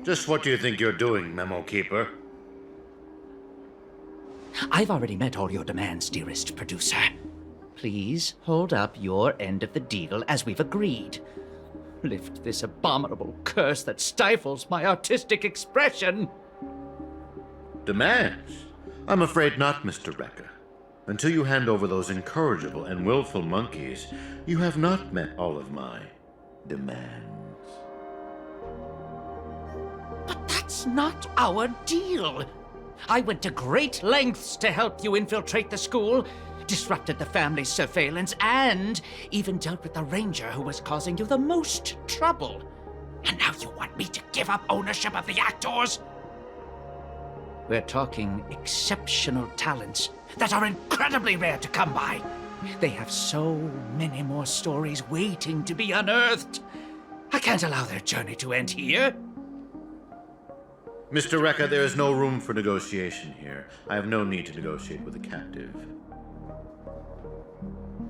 Just what do you think you're doing, Memo Keeper? I've already met all your demands, dearest producer. Please hold up your end of the deal as we've agreed. Lift this abominable curse that stifles my artistic expression. Demands? I'm afraid not, Mr. Rekka. Until you hand over those incorrigible and willful monkeys, you have not met all of my demands. But that's not our deal. I went to great lengths to help you infiltrate the school, disrupted the family's surveillance, and even dealt with the ranger who was causing you the most trouble. And now you want me to give up ownership of the actors? We're talking exceptional talents that are incredibly rare to come by. They have so many more stories waiting to be unearthed. I can't allow their journey to end here. Mr. Rekka, there is no room for negotiation here. I have no need to negotiate with a captive.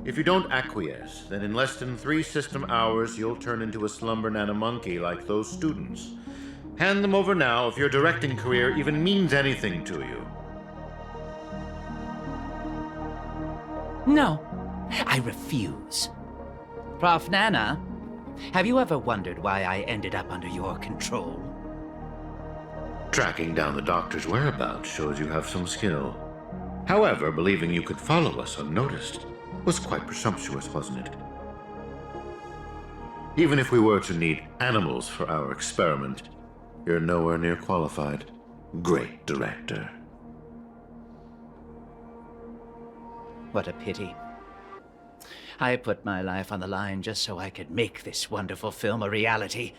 If you don't acquiesce, then in less than 3 system hours, you'll turn into a slumber nana monkey like those students. Hand them over now if your directing career even means anything to you. No, I refuse. Prof. Nana, have you ever wondered why I ended up under your control? Tracking down the doctor's whereabouts shows you have some skill. However, believing you could follow us unnoticed was quite presumptuous, wasn't it? Even if we were to need animals for our experiment, you're nowhere near qualified. Great director. What a pity. I put my life on the line just so I could make this wonderful film a reality.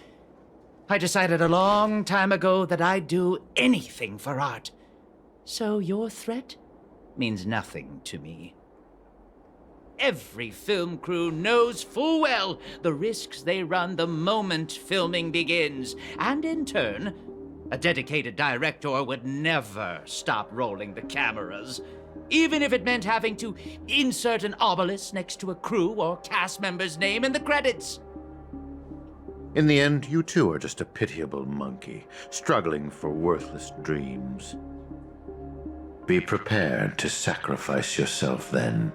I decided a long time ago that I'd do anything for art. So your threat means nothing to me. Every film crew knows full well the risks they run the moment filming begins. And in turn, a dedicated director would never stop rolling the cameras, even if it meant having to insert an obelisk next to a crew or cast member's name in the credits. In the end, you too are just a pitiable monkey, struggling for worthless dreams. Be prepared to sacrifice yourself then.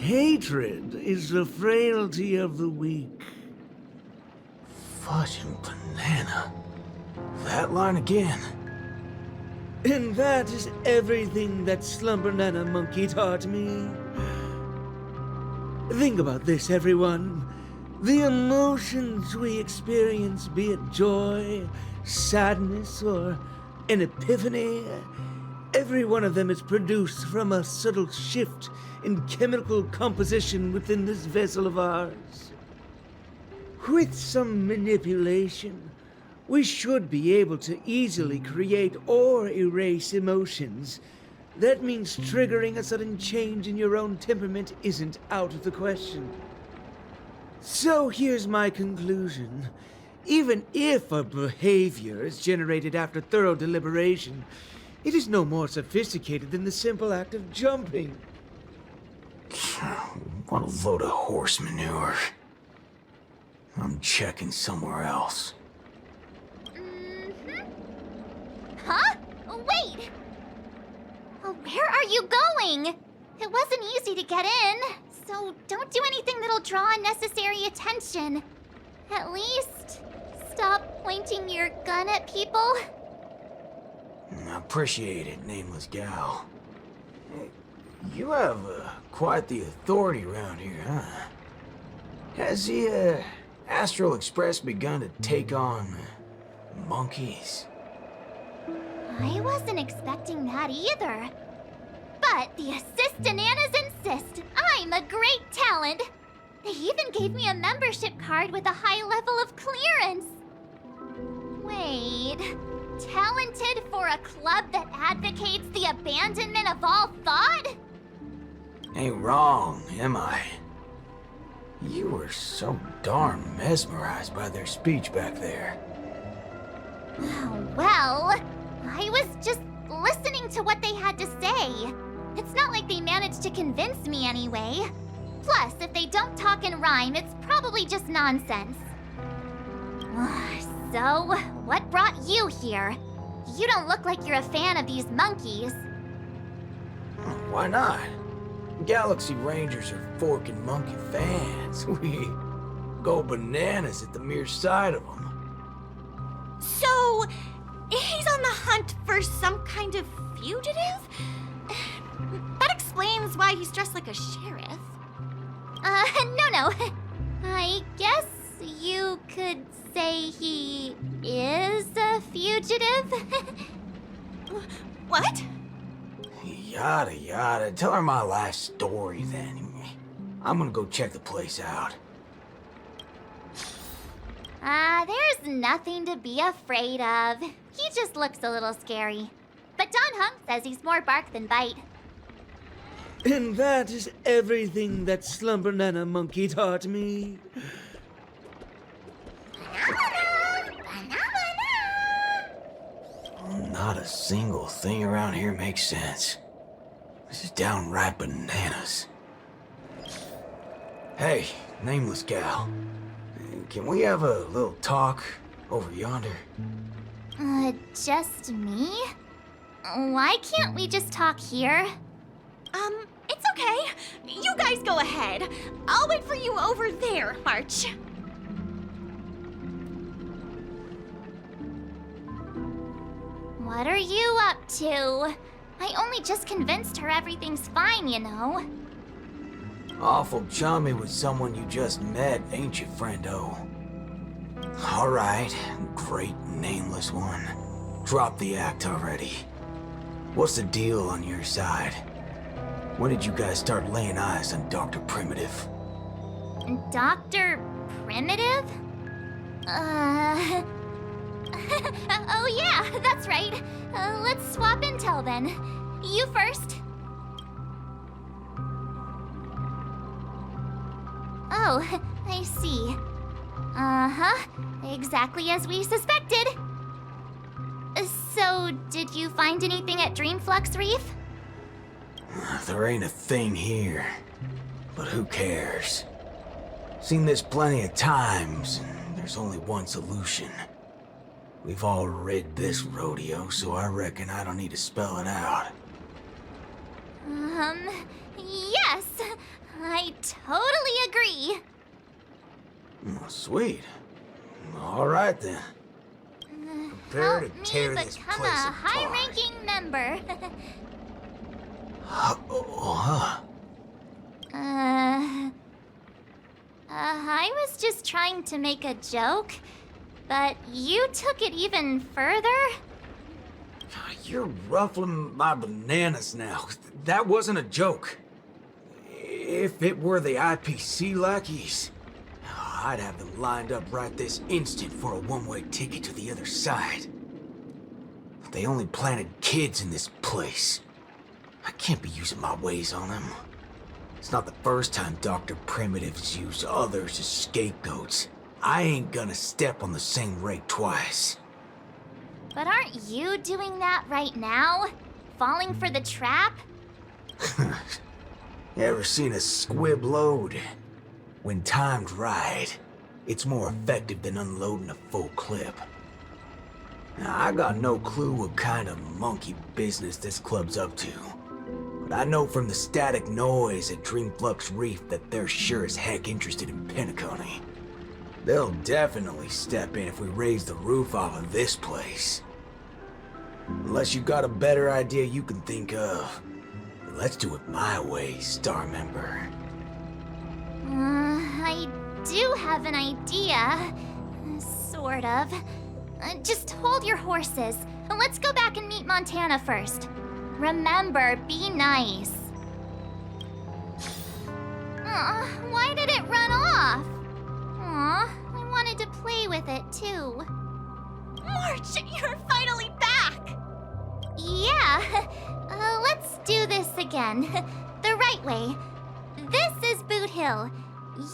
Hatred is the frailty of the weak. Fudging banana. That line again. And that is everything that Slumber Nana Monkey taught me. Think about this, everyone. The emotions we experience, be it joy, sadness, or an epiphany, every one of them is produced from a subtle shift in chemical composition within this vessel of ours. With some manipulation, we should be able to easily create or erase emotions. That means triggering a sudden change in your own temperament isn't out of the question. So here's my conclusion. Even if a behavior is generated after thorough deliberation, it is no more sophisticated than the simple act of jumping. What a load of horse manure. I'm checking somewhere else. Huh? Wait! Where are you going? It wasn't easy to get in, so don't do anything that'll draw unnecessary attention. At least, stop pointing your gun at people. I appreciate it, nameless gal. You have quite the authority around here, huh? Has the Astral Express begun to take on monkeys? I wasn't expecting that either. But the Assistananas insist I'm a great talent. They even gave me a membership card with a high level of clearance. Wait, talented for a club that advocates the abandonment of all thought? Ain't wrong, am I? You were so darn mesmerized by their speech back there. Well, I was just listening to what they had to say. It's not like they managed to convince me anyway. Plus, if they don't talk in rhyme, it's probably just nonsense. So, what brought you here? You don't look like you're a fan of these monkeys. Why not? Galaxy Rangers are forking monkey fans. We go bananas at the mere sight of them. So, he's on the hunt for some kind of fugitive? That explains why he's dressed like a sheriff. No. I guess you could say he is a fugitive? What? Yada yada. Tell her my life story then. I'm gonna go check the place out. There's nothing to be afraid of. He just looks a little scary. But Don Hunk says he's more bark than bite. And that is everything that Slumber Nana Monkey taught me. Not a single thing around here makes sense. This is downright bananas. Hey, nameless gal. Can we have a little talk over yonder? Just me? Why can't we just talk here? It's okay. You guys go ahead. I'll wait for you over there, March. What are you up to? I only just convinced her everything's fine, you know. Awful chummy with someone you just met, ain't you, friendo? Alright, great nameless one. Drop the act already. What's the deal on your side? When did you guys start laying eyes on Dr. Primitive? Dr. Primitive? Oh yeah, that's right. Let's swap intel then. You first. Oh, I see. Exactly as we suspected. So, did you find anything at Dreamflux Reef? There ain't a thing here. But who cares? Seen this plenty of times, and there's only one solution. We've all rid this rodeo, so I reckon I don't need to spell it out. Yes. I totally agree. Oh, sweet. All right then. Prepare Help to me tear this become place a apart. high-ranking member. I was just trying to make a joke, but you took it even further? You're ruffling my bananas now. That wasn't a joke. If it were the IPC lackeys, I'd have them lined up right this instant for a one-way ticket to the other side. They only planted kids in this place. I can't be using my ways on them. It's not the first time Dr. Primitive's used others as scapegoats. I ain't gonna step on the same rake twice. But aren't you doing that right now? Falling for the trap? Ever seen a squib load? When timed right, it's more effective than unloading a full clip. Now, I got no clue what kind of monkey business this club's up to. But I know from the static noise at Dreamflux Reef that they're sure as heck interested in Penacony. They'll definitely step in if we raise the roof off of this place. Unless you got a better idea you can think of. Let's do it my way, Star Member. I do have an idea. Sort of. Just hold your horses. Let's go back and meet Montana first. Remember, be nice. Why did it run off? Aw, I wanted to play with it too. March, you're finally back! Yeah, let's do this again. The right way. This is Boot Hill.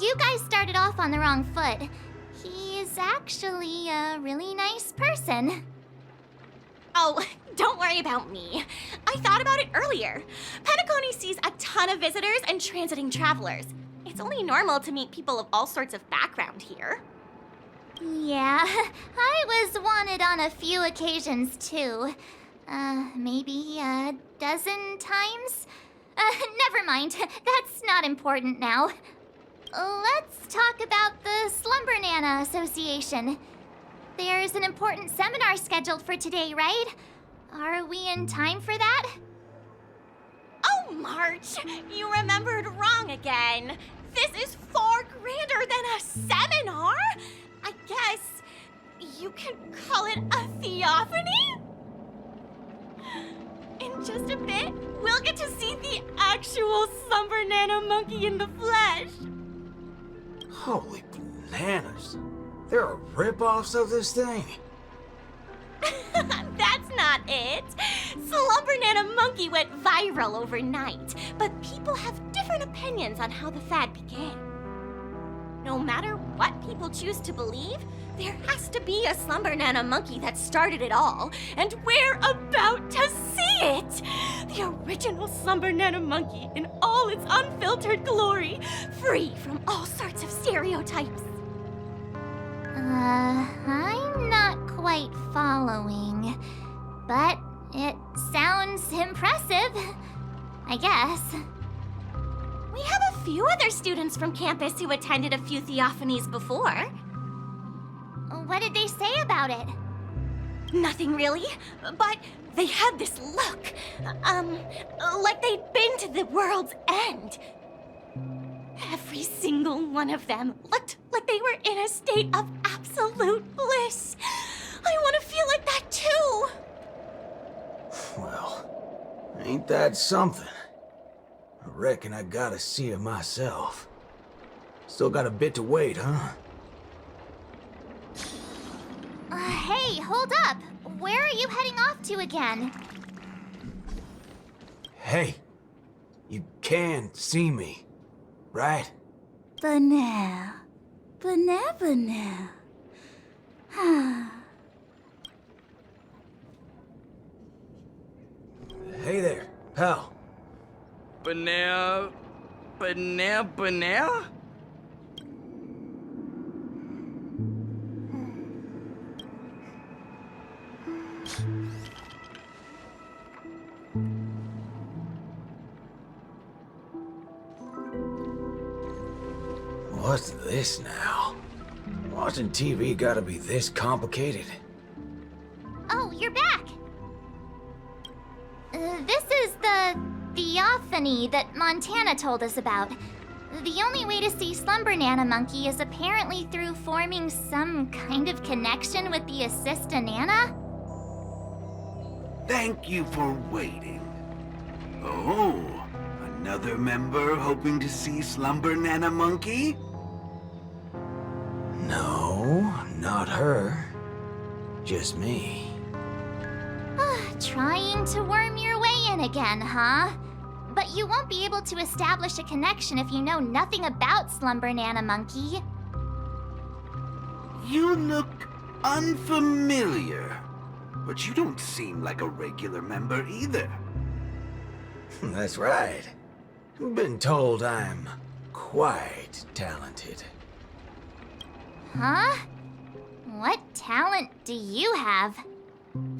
you guys started off on the wrong foot. He's actually a really nice person. Oh, don't worry about me. I thought about it earlier. Penacony sees a ton of visitors and transiting travelers. It's only normal to meet people of all sorts of background here. Yeah, I was wanted on a few occasions too. Maybe a dozen times? Never mind. That's not important now. Let's talk about the Slumber Nana Association. There's an important seminar scheduled for today, right? Are we in time for that? Oh, March! You remembered wrong again. This is far grander than a seminar. I guess you could call it a theophany? In just a bit, we'll get to see the actual Slumber Nana monkey in the flesh. Holy bananas. There are rip-offs of this thing. That's not it. Slumber Nana Monkey went viral overnight, but people have different opinions on how the fad began. No matter what people choose to believe, there has to be a Slumber Nana Monkey that started it all, and we're about to see it! The original Slumber Nana Monkey in all its unfiltered glory, free from all sorts of stereotypes. I'm not quite following, but it sounds impressive, I guess. We have a few other students from campus who attended a few theophanies before. What did they say about it? Nothing really, but they had this look. Like they'd been to the world's end. Every single one of them looked like they were in a state of absolute bliss. I want to feel like that too. Well, ain't that something? I reckon I gotta see it myself. Still got a bit to wait, huh? Hey, hold up. Where are you heading off to again? Hey, you can see me, right? Banana. Banana. Hey there, pal. Banana. What's this now? Watching TV gotta be this complicated? Oh, you're back. This is the theophany that Montana told us about. The only way to see Slumber Nana Monkey is apparently through forming some kind of connection with the Assista Nana? Thank you for waiting. Oh, another member hoping to see Slumber Nana Monkey? No, not her. Just me. Trying to worm your way in again, huh? But you won't be able to establish a connection if you know nothing about Slumber Nana Monkey. You look unfamiliar, but you don't seem like a regular member either. That's right. Been told I'm quite talented. Huh? What talent do you have?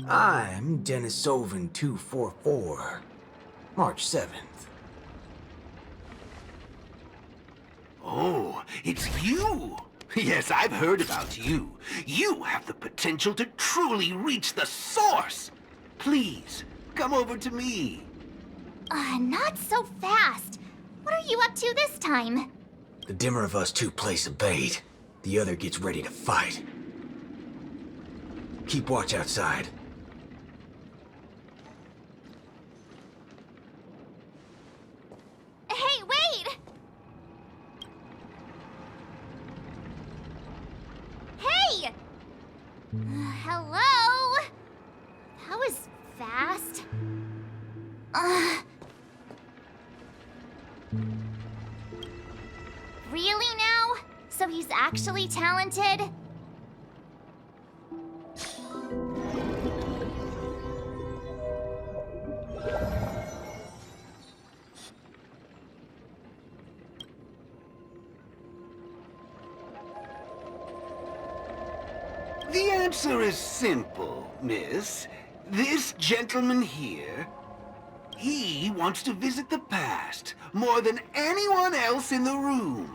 I'm Denisovan 244. March 7th. Oh, it's you! Yes, I've heard about you. You have the potential to truly reach the source! Please, come over to me. Not so fast. What are you up to this time? The dimmer of us two plays a bait. The other gets ready to fight. Keep watch outside. Hey, wait! Hey! Hello? That was fast. Really now? So he's actually talented? The answer is simple, miss. This gentleman here, he wants to visit the past more than anyone else in the room.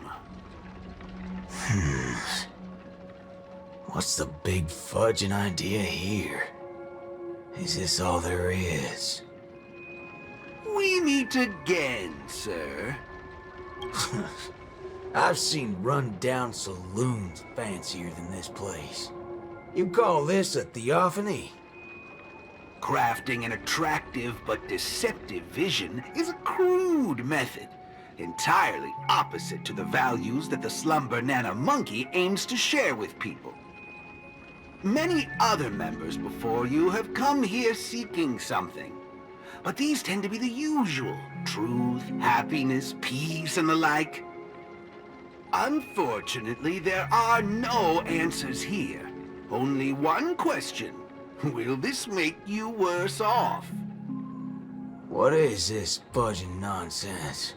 What's the big fudging idea here? Is this all there is? We meet again, sir. I've seen run-down saloons fancier than this place. You call this a theophany? Crafting an attractive but deceptive vision is a crude method, entirely opposite to the values that the Slumber Nana Monkey aims to share with people. Many other members before you have come here seeking something, but these tend to be the usual: truth, happiness, peace, and the like. Unfortunately, there are no answers here. Only one question. Will this make you worse off? What is this fudging nonsense?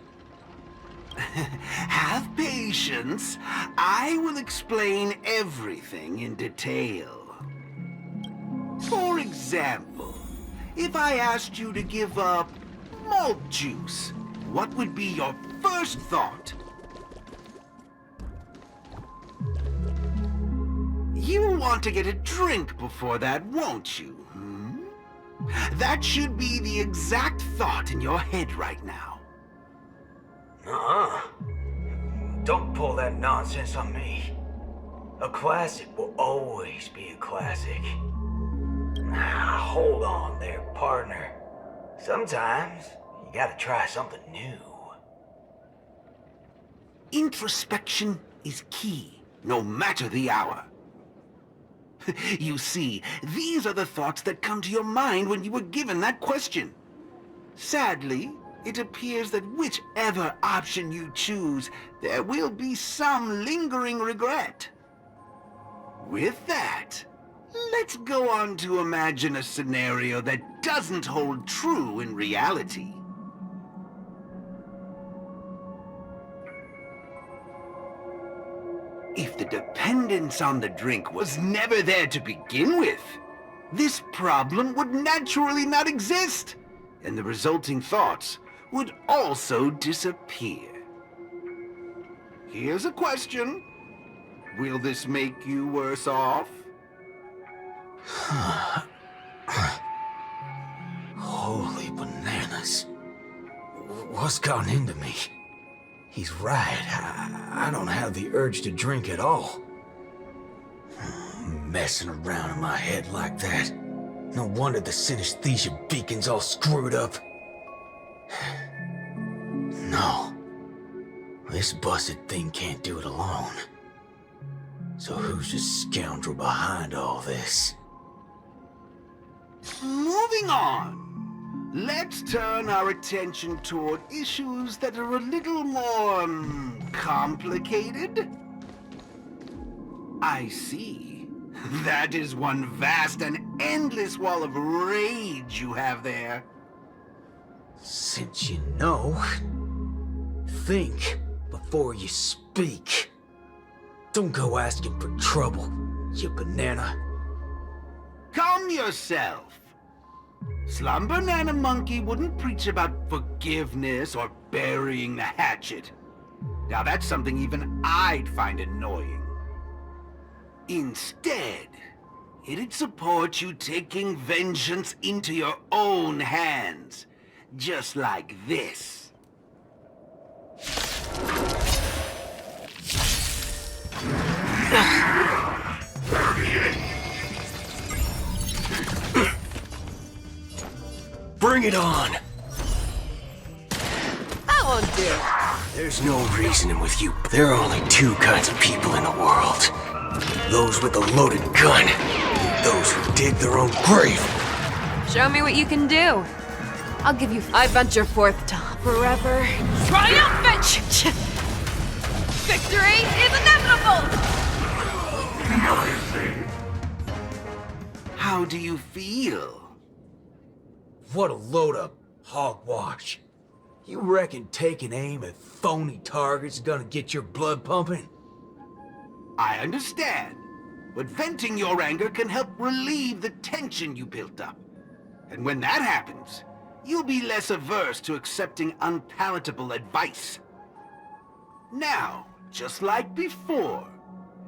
Have patience. I will explain everything in detail. For example, if I asked you to give up malt juice, what would be your first thought? You want to get a drink before that, won't you? That should be the exact thought in your head right now. Don't pull that nonsense on me. A classic will always be a classic. Hold on there, partner. Sometimes you gotta try something new. Introspection is key, no matter the hour. You see, these are the thoughts that come to your mind when you were given that question. Sadly, it appears that whichever option you choose, there will be some lingering regret. With that, let's go on to imagine a scenario that doesn't hold true in reality. If the dependence on the drink was never there to begin with, this problem would naturally not exist, and the resulting thoughts would also disappear. Here's a question. Will this make you worse off? Holy bananas. What's gotten into me? He's right. I don't have the urge to drink at all. Messing around in my head like that. No wonder the synesthesia beacon's all screwed up. No. This busted thing can't do it alone. So who's the scoundrel behind all this? Moving on. Let's turn our attention toward issues that are a little more complicated. I see. That is one vast and endless wall of rage you have there. Since you know, think before you speak. Don't go asking for trouble, you banana. Calm yourself. Slumber Nana Monkey wouldn't preach about forgiveness or burying the hatchet. Now that's something even I'd find annoying. Instead, it'd support you taking vengeance into your own hands. Just like this. Bring it on! I won't do it. There's no reasoning with you. There are only two kinds of people in the world. Those with a loaded gun, and those who dig their own grave. Show me what you can do. I'll give you. I venture forth to forever triumphant. do you feel? What a load of hogwash. You reckon taking aim at phony targets is gonna get your blood pumping? I understand, but venting your anger can help relieve the tension you built up. And when that happens, you'll be less averse to accepting unpalatable advice. Now, just like before,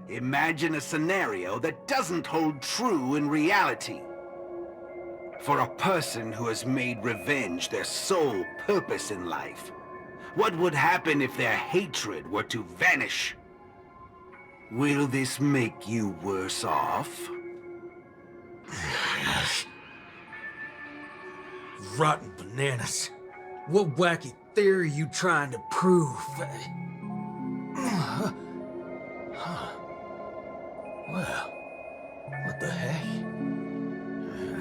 imagine a scenario that doesn't hold true in reality. For a person who has made revenge their sole purpose in life, what would happen if their hatred were to vanish? Will this make you worse off? Rotten bananas. What wacky theory are you trying to prove? Well, what the heck?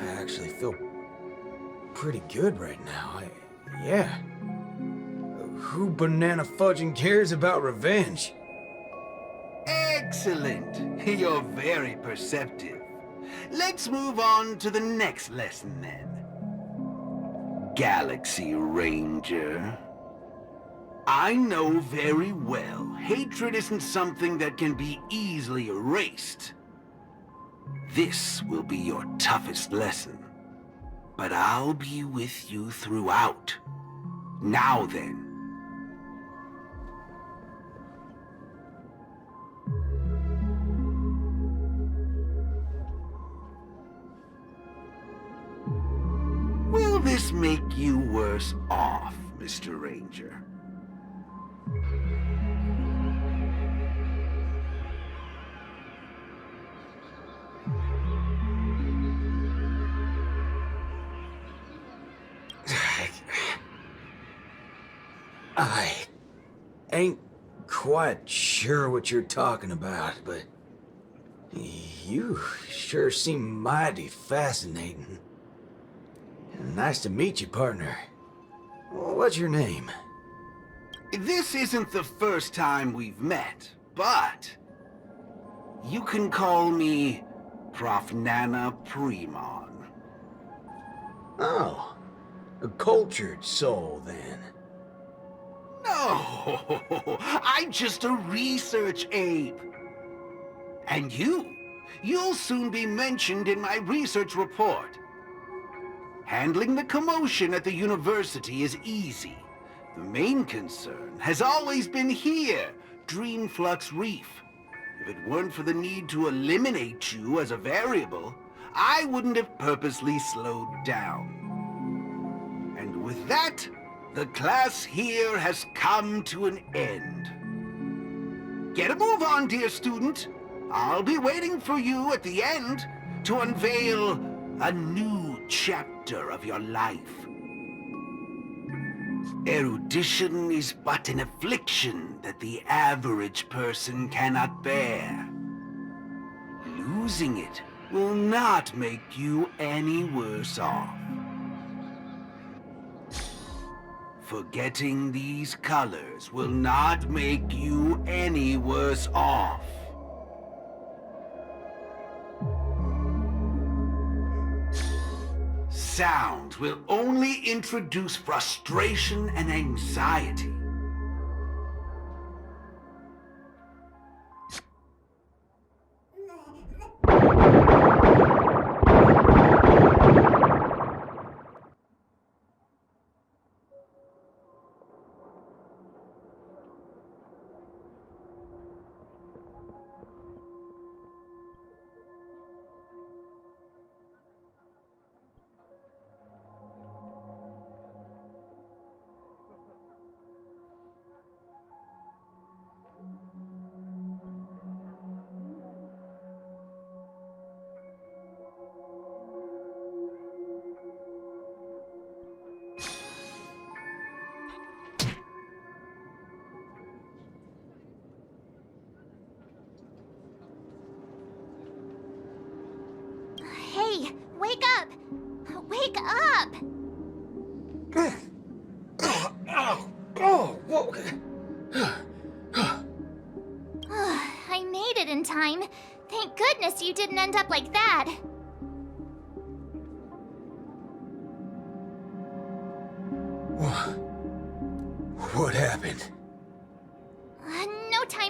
I actually feel pretty good right now. Yeah. Who banana fudging cares about revenge? Excellent. You're very perceptive. Let's move on to the next lesson then. Galaxy Ranger. I know very well hatred isn't something that can be easily erased. This will be your toughest lesson, but I'll be with you throughout. Now then. Will this make you worse off, Mr. Ranger? I ain't quite sure what you're talking about, but you sure seem mighty fascinating. Nice to meet you, partner. What's your name? This isn't the first time we've met, but you can call me Prof. Nana Premon. Oh, a cultured soul, then. No, I'm just a research ape. And you'll soon be mentioned in my research report. Handling the commotion at the university is easy. The main concern has always been here, Dreamflux Reef. If it weren't for the need to eliminate you as a variable, I wouldn't have purposely slowed down. And with that, the class here has come to an end. Get a move on, dear student. I'll be waiting for you at the end to unveil a new chapter of your life. Erudition is but an affliction that the average person cannot bear. Losing it will not make you any worse off. Forgetting these colors will not make you any worse off. Sound will only introduce frustration and anxiety. Hey, wake up! Wake up! I made it in time. Thank goodness you didn't end up like that.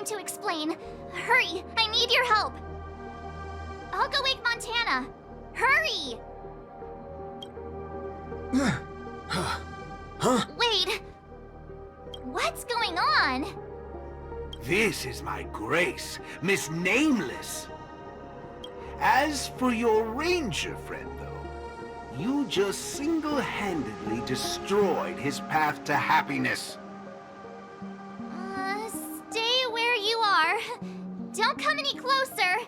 trying to explain. Hurry, I need your help. I'll go wake Montana. Hurry! Huh? Wait. What's going on? This is my grace, Miss Nameless. As for your ranger friend, though, you just single-handedly destroyed his path to happiness. Stay where you are. Don't come any closer.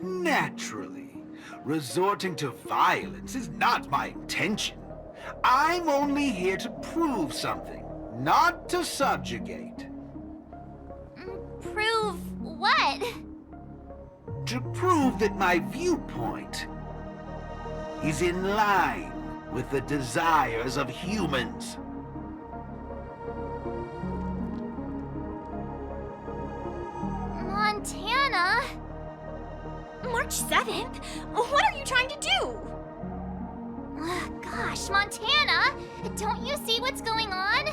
Naturally. Resorting to violence is not my intention. I'm only here to prove something, not to subjugate. Prove what? To prove that my viewpoint is in line with the desires of humans. Montana? March 7th? What are you trying to do? Gosh, Montana! Don't you see what's going on?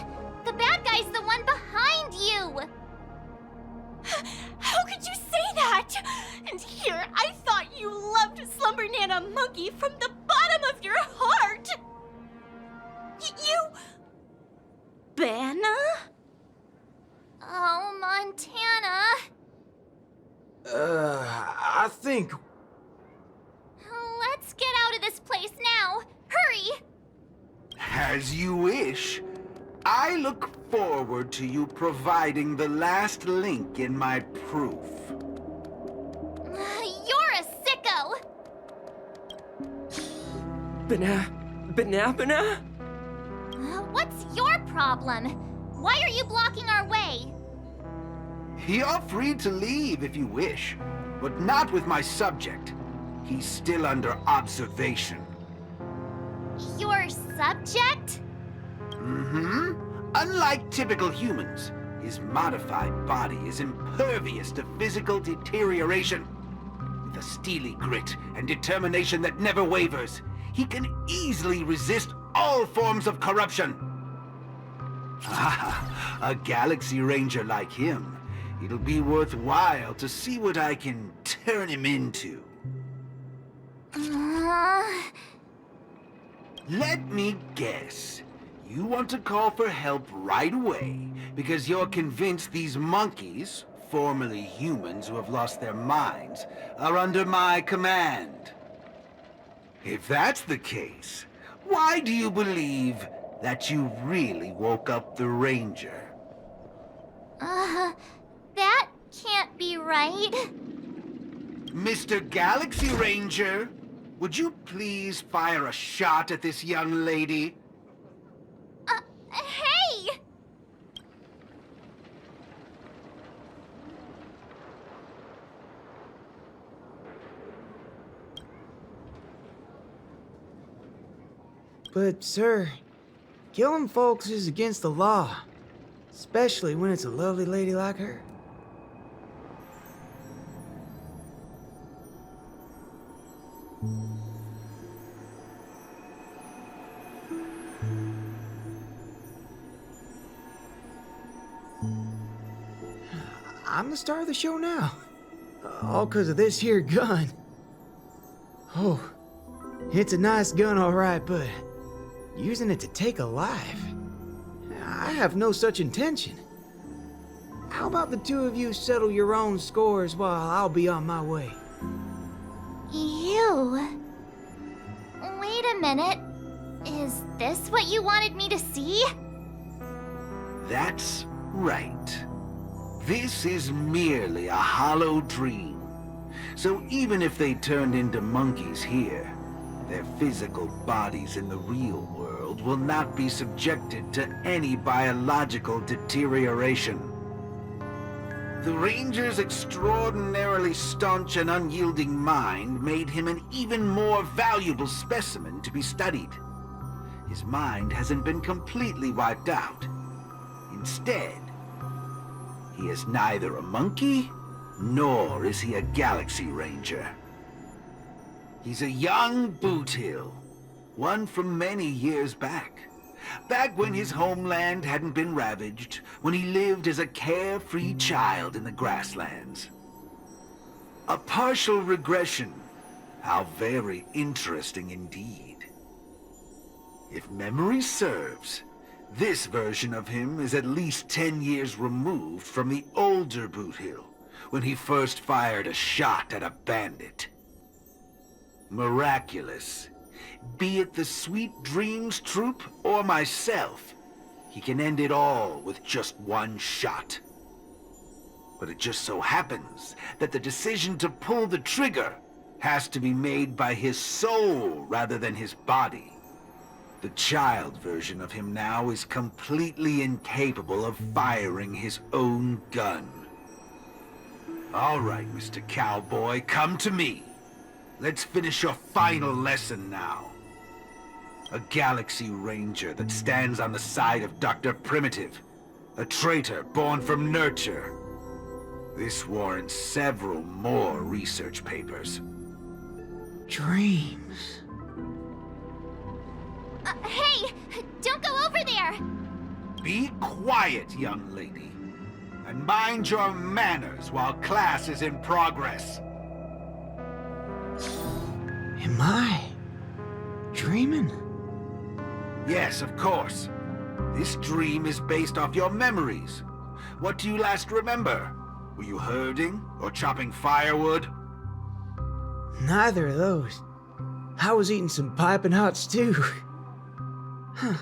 The bad guy's the one behind you! How could you say that? And here, I thought you loved Slumber Nana Monkey from the bottom of your heart! You... Banna? Oh, Montana. I think... Let's get out of this place now. Hurry! As you wish. I look forward to you providing the last link in my proof. You're a sicko! Banana? What's your problem? Why are you blocking our way? You're free to leave if you wish, but not with my subject. He's still under observation. Your subject? Mm-hmm. Unlike typical humans, his modified body is impervious to physical deterioration. With a steely grit and determination that never wavers, he can easily resist all forms of corruption. Ah, a Galaxy Ranger like him. It'll be worthwhile to see what I can turn him into. Let me guess. You want to call for help right away because you're convinced these monkeys, formerly humans who have lost their minds, are under my command. If that's the case, why do you believe that you really woke up the Ranger? That can't be right. Mr. Galaxy Ranger, would you please fire a shot at this young lady? Hey! But, sir, killing folks is against the law. Especially when it's a lovely lady like her. I'm the star of the show now. All 'cause of this here gun. Oh, it's a nice gun, all right, but using it to take a life? I have no such intention. How about the two of you settle your own scores while I'll be on my way? You? Wait a minute. Is this what you wanted me to see? That's right. This is merely a hollow dream. So even if they turned into monkeys here, their physical bodies in the real world will not be subjected to any biological deterioration. The Ranger's extraordinarily staunch and unyielding mind made him an even more valuable specimen to be studied. His mind hasn't been completely wiped out. Instead, he is neither a monkey, nor is he a Galaxy Ranger. He's a young boothill, one from many years back, Back when his homeland hadn't been ravaged, when he lived as a carefree child in the grasslands. A partial regression. How very interesting indeed. If memory serves, this version of him is at least 10 years removed from the older Boot Hill, when he first fired a shot at a bandit. Miraculous. Be it the Sweet Dreams Troop or myself, he can end it all with just one shot. But it just so happens that the decision to pull the trigger has to be made by his soul rather than his body. The child version of him now is completely incapable of firing his own gun. All right, Mr. Cowboy, come to me. Let's finish your final lesson now. A Galaxy Ranger that stands on the side of Dr. Primitive. A traitor born from nurture. This warrants several more research papers. Dreams. Hey! Don't go over there! Be quiet, young lady. And mind your manners while class is in progress. Am I dreaming? Yes, of course. This dream is based off your memories. What do you last remember? Were you herding or chopping firewood? Neither of those. I was eating some piping hot stew. Huh.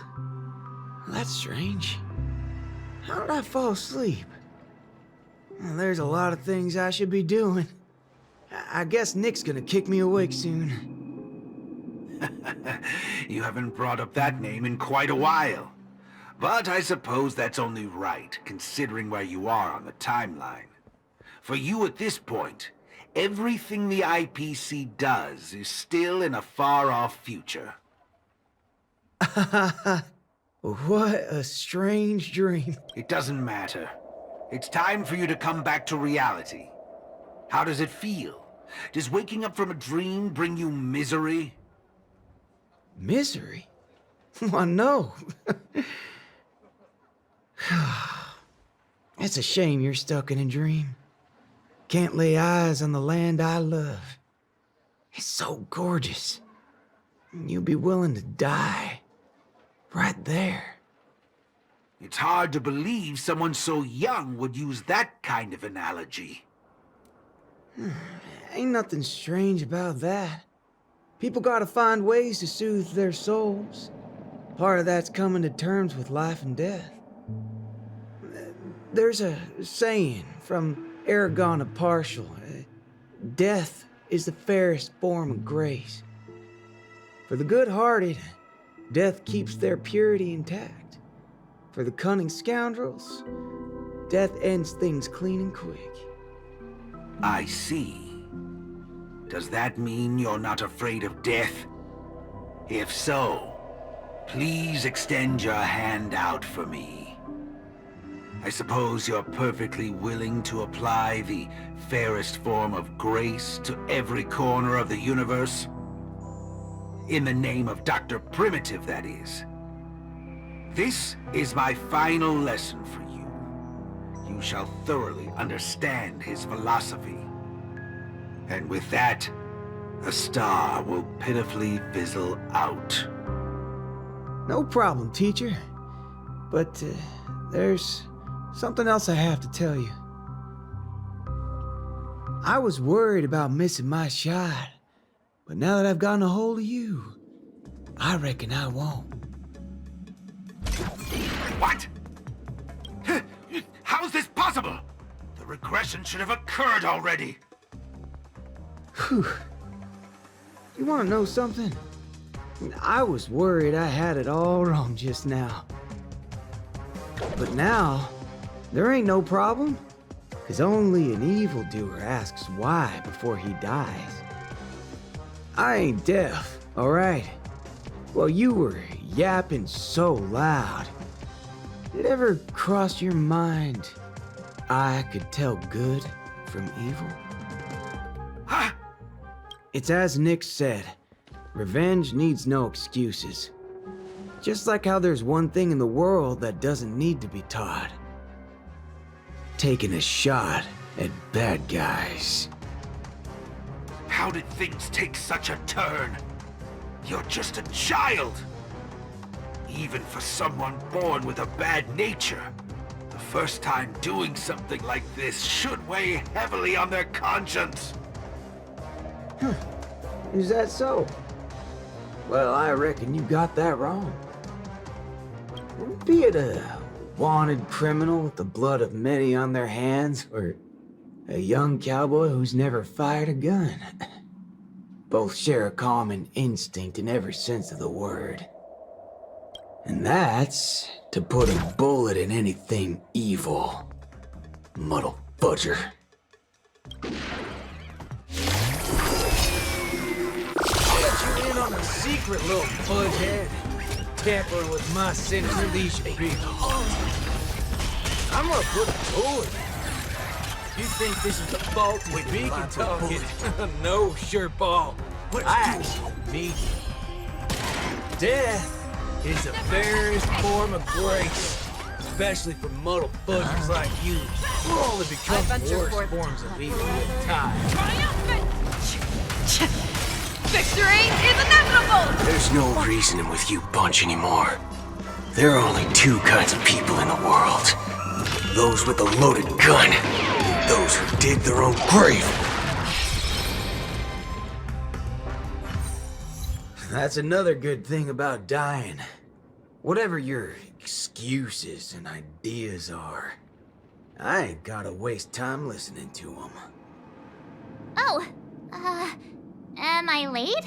That's strange. How did I fall asleep? Well, there's a lot of things I should be doing. I guess Nick's gonna kick me awake soon. You haven't brought up that name in quite a while. But I suppose that's only right, considering where you are on the timeline. For you at this point, everything the IPC does is still in a far-off future. What a strange dream. It doesn't matter. It's time for you to come back to reality. How does it feel? Does waking up from a dream bring you misery? Misery? Why, no. It's a shame you're stuck in a dream. Can't lay eyes on the land I love. It's so gorgeous. You'd be willing to die. Right there. It's hard to believe someone so young would use that kind of analogy. Ain't nothing strange about that. People gotta find ways to soothe their souls. Part of that's coming to terms with life and death. There's a saying from Aragon of Partial. Death is the fairest form of grace. For the good-hearted, death keeps their purity intact. For the cunning scoundrels, death ends things clean and quick. I see. Does that mean you're not afraid of death? If so, please extend your hand out for me. I suppose you're perfectly willing to apply the fairest form of grace to every corner of the universe? In the name of Dr. Primitive, that is. This is my final lesson for you. You shall thoroughly understand his philosophy. And with that, a star will pitifully fizzle out. No problem, teacher. But there's something else I have to tell you. I was worried about missing my shot, but now that I've gotten a hold of you, I reckon I won't. What? How is this possible? The regression should have occurred already. Whew. You want to know something? I was worried I had it all wrong just now. But now, there ain't no problem. Because only an evildoer asks why before he dies. I ain't deaf, alright? Well, you were yapping so loud. Did it ever cross your mind I could tell good from evil? Huh? It's as Nick said. Revenge needs no excuses. Just like how there's one thing in the world that doesn't need to be taught. Taking a shot at bad guys. How did things take such a turn? You're just a child. Even for someone born with a bad nature, the first time doing something like this should weigh heavily on their conscience. Is that so? Well, I reckon you got that wrong. Be it a wanted criminal with the blood of many on their hands, or a young cowboy who's never fired a gun. Both share a common instinct in every sense of the word. And that's to put a bullet in anything evil. Muddle butcher. Let you in on a secret, little fudgehead. Tampering with my sinister leash people. I'm gonna put a tool in. You think this is the fault of speaking talking? No, sure, ball. Actually, me. Death is the fairest form of grace, especially for muddled fudgers like you. We'll only become worse forms of evil with time. Victory is inevitable! There's no reasoning with you bunch anymore. There are only two kinds of people in the world. Those with a loaded gun, those who dig their own grave. That's another good thing about dying. Whatever your excuses and ideas are, I ain't gotta waste time listening to them. Oh, am I late?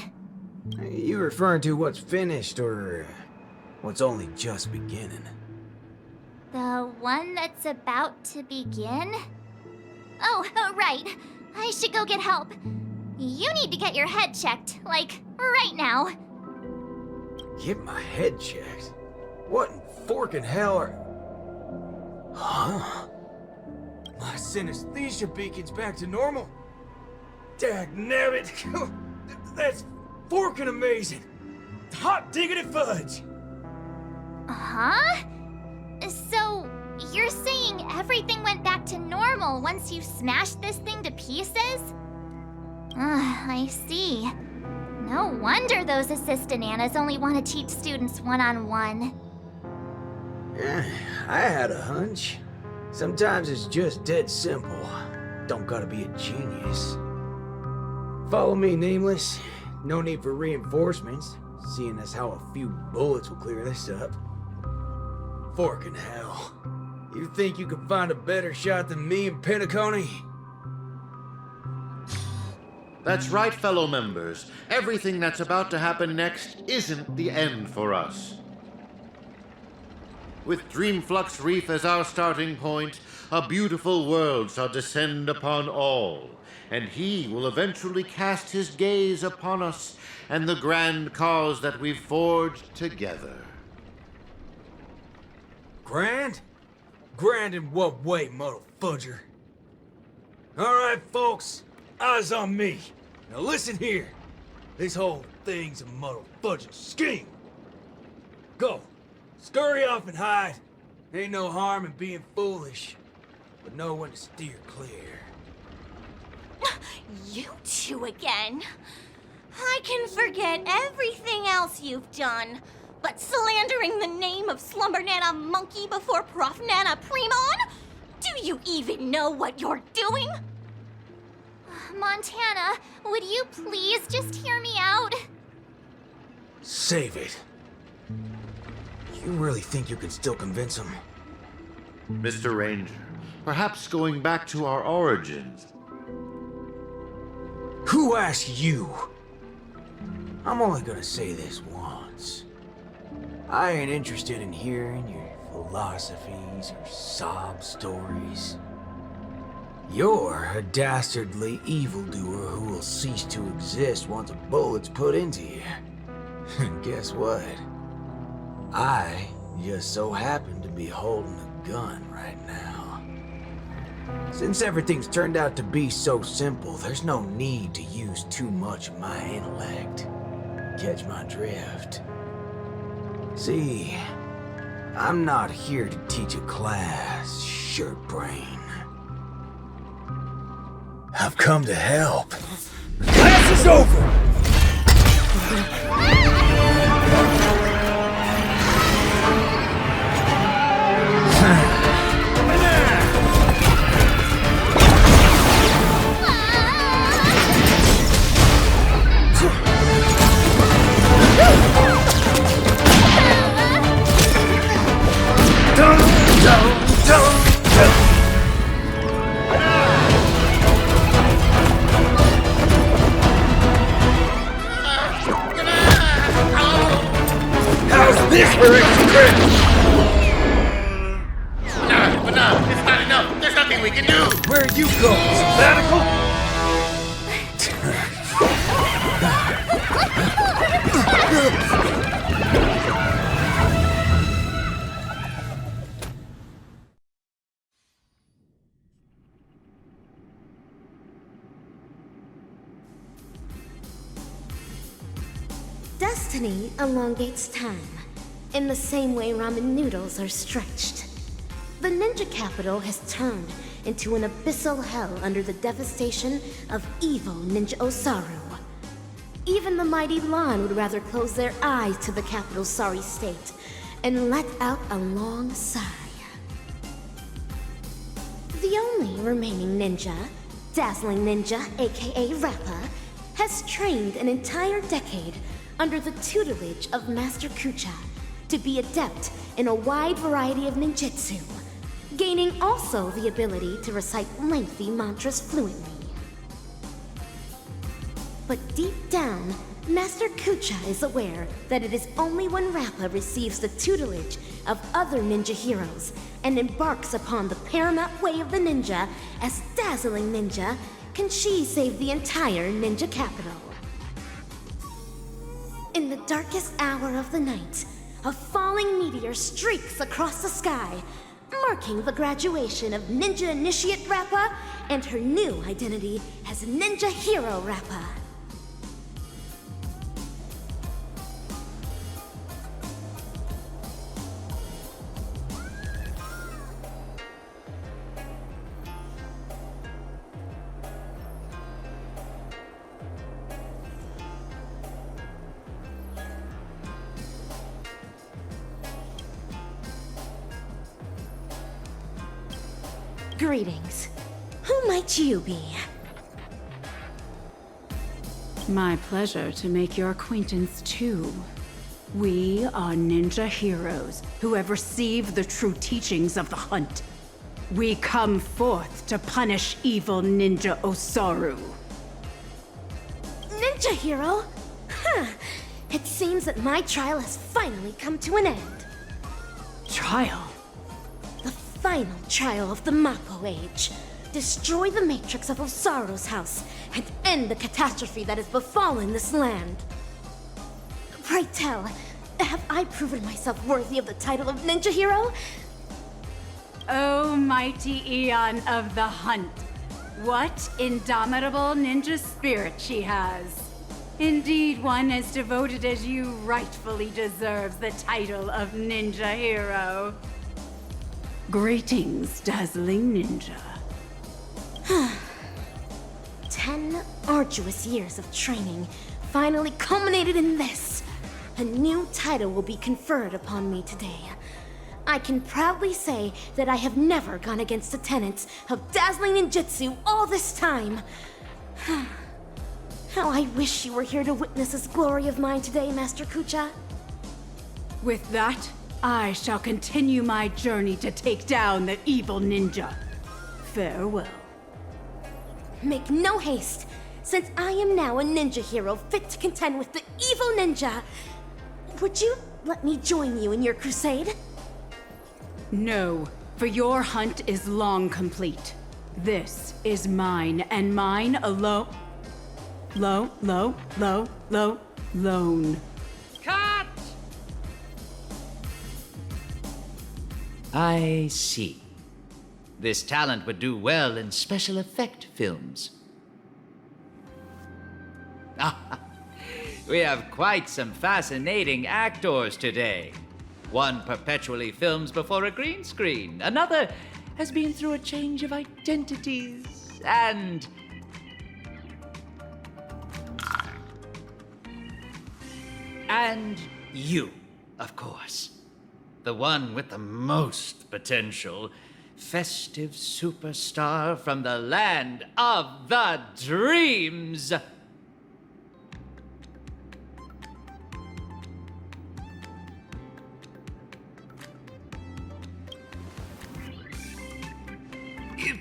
You referring to what's finished or what's only just beginning? The one that's about to begin? Oh, right. I should go get help. You need to get your head checked, like, right now. Get my head checked? What in forking hell are... Huh? My synesthesia beacon's back to normal? Dagnabbit! That's forking amazing! Hot diggity fudge! Huh? So, you're saying everything went back to normal once you smashed this thing to pieces? I see. No wonder those assistant Annas only want to teach students one-on-one. I had a hunch. Sometimes it's just dead simple. Don't gotta be a genius. Follow me, Nameless. No need for reinforcements, seeing as how a few bullets will clear this up. Forking hell. You think you can find a better shot than me and Pentacone? That's right, fellow members. Everything that's about to happen next isn't the end for us. With Dreamflux Reef as our starting point, a beautiful world shall descend upon all, and he will eventually cast his gaze upon us and the grand cause that we've forged together. Grand? Grand in what way, muddle fudger? Alright, folks. Eyes on me. Now listen here. This whole thing's a muddle fudger scheme. Go. Scurry off and hide. Ain't no harm in being foolish, but know when to steer clear. You two again. I can forget everything else you've done, but slandering the name of Slumber Nana Monkey before Prof Nana Primon? Do you even know what you're doing? Montana, would you please just hear me out? Save it. You really think you can still convince him? Mr. Ranger, perhaps going back to our origins. Who asked you? I'm only gonna say this once. I ain't interested in hearing your philosophies or sob stories. You're a dastardly evildoer who will cease to exist once a bullet's put into you. And guess what? I just so happen to be holding a gun right now. Since everything's turned out to be so simple, there's no need to use too much of my intellect. Catch my drift? See, I'm not here to teach a class, shirt brain. I've come to help. Class is over! How's this for extra credit? But no, it's not enough. There's nothing we can do. Where are you going? Sabbatical? Destiny elongates time, in the same way ramen noodles are stretched. The ninja capital has turned into an abyssal hell under the devastation of evil Ninja Osaru. Even the mighty Lan would rather close their eyes to the capital's sorry state and let out a long sigh. The only remaining ninja, Dazzling Ninja, aka Rappa, has trained an entire decade under the tutelage of Master Kucha to be adept in a wide variety of ninjutsu, gaining also the ability to recite lengthy mantras fluently. But deep down, Master Kucha is aware that it is only when Rappa receives the tutelage of other ninja heroes and embarks upon the paramount way of the ninja as Dazzling Ninja can she save the entire ninja capital. In the darkest hour of the night, a falling meteor streaks across the sky, marking the graduation of Ninja Initiate Rappa and her new identity as Ninja Hero Rappa. Greetings. Who might you be? My pleasure to make your acquaintance too. We are ninja heroes who have received the true teachings of the hunt. We come forth to punish evil Ninja Osaru. Ninja hero? Huh. It seems that my trial has finally come to an end. Trial? The final trial of the Mappo Age. Destroy the matrix of Osaru's house and end the catastrophe that has befallen this land. Pray tell, have I proven myself worthy of the title of Ninja Hero? O mighty Eon of the Hunt, what indomitable ninja spirit she has. Indeed, one as devoted as you rightfully deserves the title of Ninja Hero. Greetings, Dazzling Ninja. 10 arduous years of training finally culminated in this. A new title will be conferred upon me today. I can proudly say that I have never gone against the tenets of dazzling ninjutsu all this time. How I wish you were here to witness this glory of mine today, Master Kucha. With that, I shall continue my journey to take down the evil ninja. Farewell. Make no haste, since I am now a ninja hero fit to contend with the evil ninja. Would you let me join you in your crusade? No, for your hunt is long complete. This is mine, and mine alone. Lone. Cut! I see. This talent would do well in special effect films. We have quite some fascinating actors today. One perpetually films before a green screen. Another has been through a change of identities. And you, of course. The one with the most potential. Festive superstar from the land of the dreams.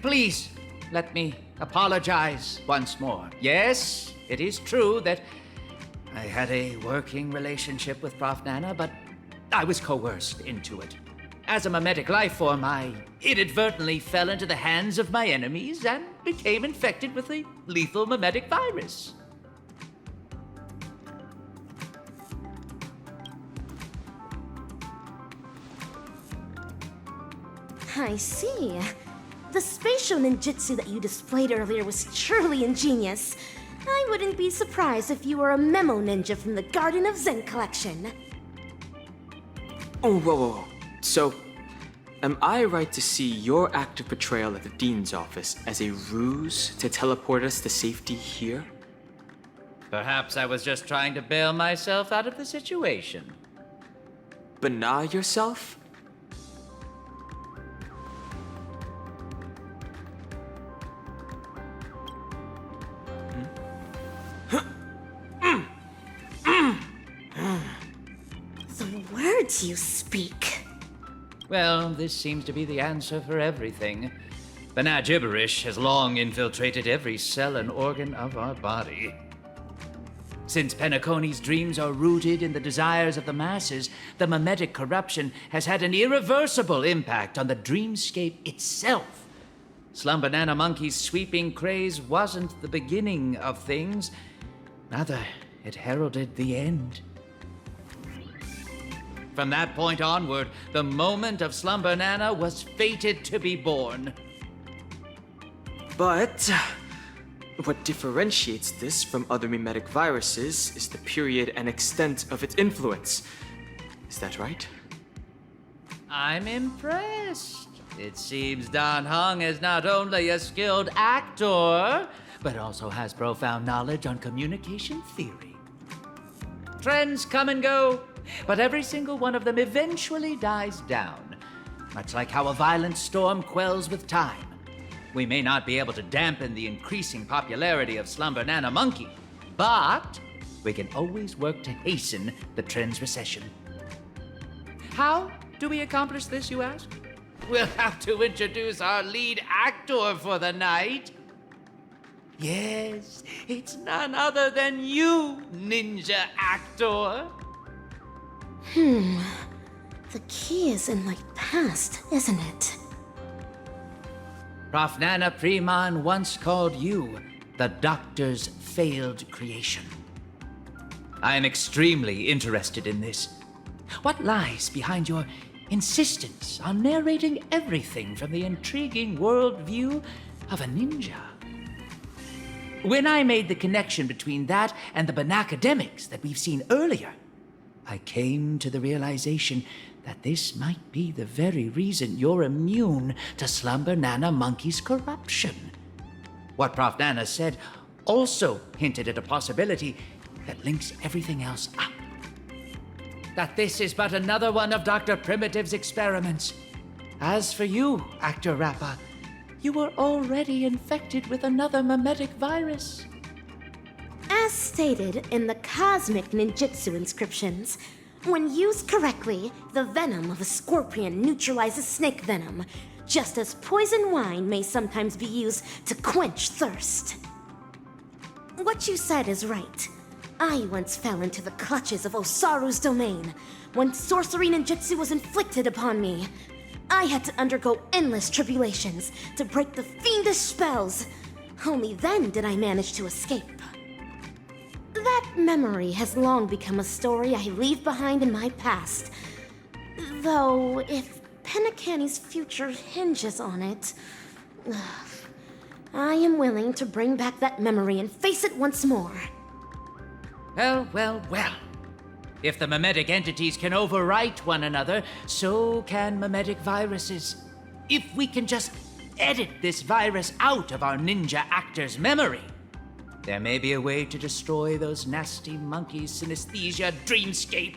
Please, let me apologize once more. Yes, it is true that I had a working relationship with Prof. Nana, but I was coerced into it. As a mimetic life form, I inadvertently fell into the hands of my enemies and became infected with a lethal mimetic virus. I see. The spatial ninjutsu that you displayed earlier was truly ingenious. I wouldn't be surprised if you were a memo ninja from the Garden of Zen collection. Oh, whoa. So, am I right to see your active portrayal at the Dean's office as a ruse to teleport us to safety here? Perhaps I was just trying to bail myself out of the situation. Bana yourself? The words you speak. Well, this seems to be the answer for everything. Bana gibberish has long infiltrated every cell and organ of our body. Since Penaconi's dreams are rooted in the desires of the masses, the mimetic corruption has had an irreversible impact on the dreamscape itself. Slum Banana Monkey's sweeping craze wasn't the beginning of things. Rather, it heralded the end. From that point onward, the moment of Slum Banana was fated to be born. But what differentiates this from other mimetic viruses is the period and extent of its influence. Is that right? I'm impressed. It seems Dan Heng is not only a skilled actor, but also has profound knowledge on communication theory. Trends come and go, but every single one of them eventually dies down, much like how a violent storm quells with time. We may not be able to dampen the increasing popularity of Slum Banana Monkey, but we can always work to hasten the trend's recession. How do we accomplish this, you ask? We'll have to introduce our lead actor for the night. Yes, it's none other than you, ninja actor. The key is in my past, isn't it? Prof. Nana Preman once called you the Doctor's failed creation. I am extremely interested in this. What lies behind your insistence on narrating everything from the intriguing worldview of a ninja? When I made the connection between that and the Banacademics that we've seen earlier, I came to the realization that this might be the very reason you're immune to Slum Banana Monkey's corruption. What Prof. Nana said also hinted at a possibility that links everything else up. That this is but another one of Dr. Primitive's experiments. As for you, Actor Rappa, you were already infected with another mimetic virus. As stated in the cosmic ninjutsu inscriptions, when used correctly, the venom of a scorpion neutralizes snake venom, just as poison wine may sometimes be used to quench thirst. What you said is right. I once fell into the clutches of Osaru's domain. When sorcery ninjutsu was inflicted upon me, I had to undergo endless tribulations to break the fiendish spells. Only then did I manage to escape. That memory has long become a story I leave behind in my past. Though, if Penacani's future hinges on it, I am willing to bring back that memory and face it once more. Well, well, well. If the mimetic entities can overwrite one another, so can mimetic viruses. If we can just edit this virus out of our ninja actor's memory, there may be a way to destroy those nasty monkeys' synesthesia dreamscape.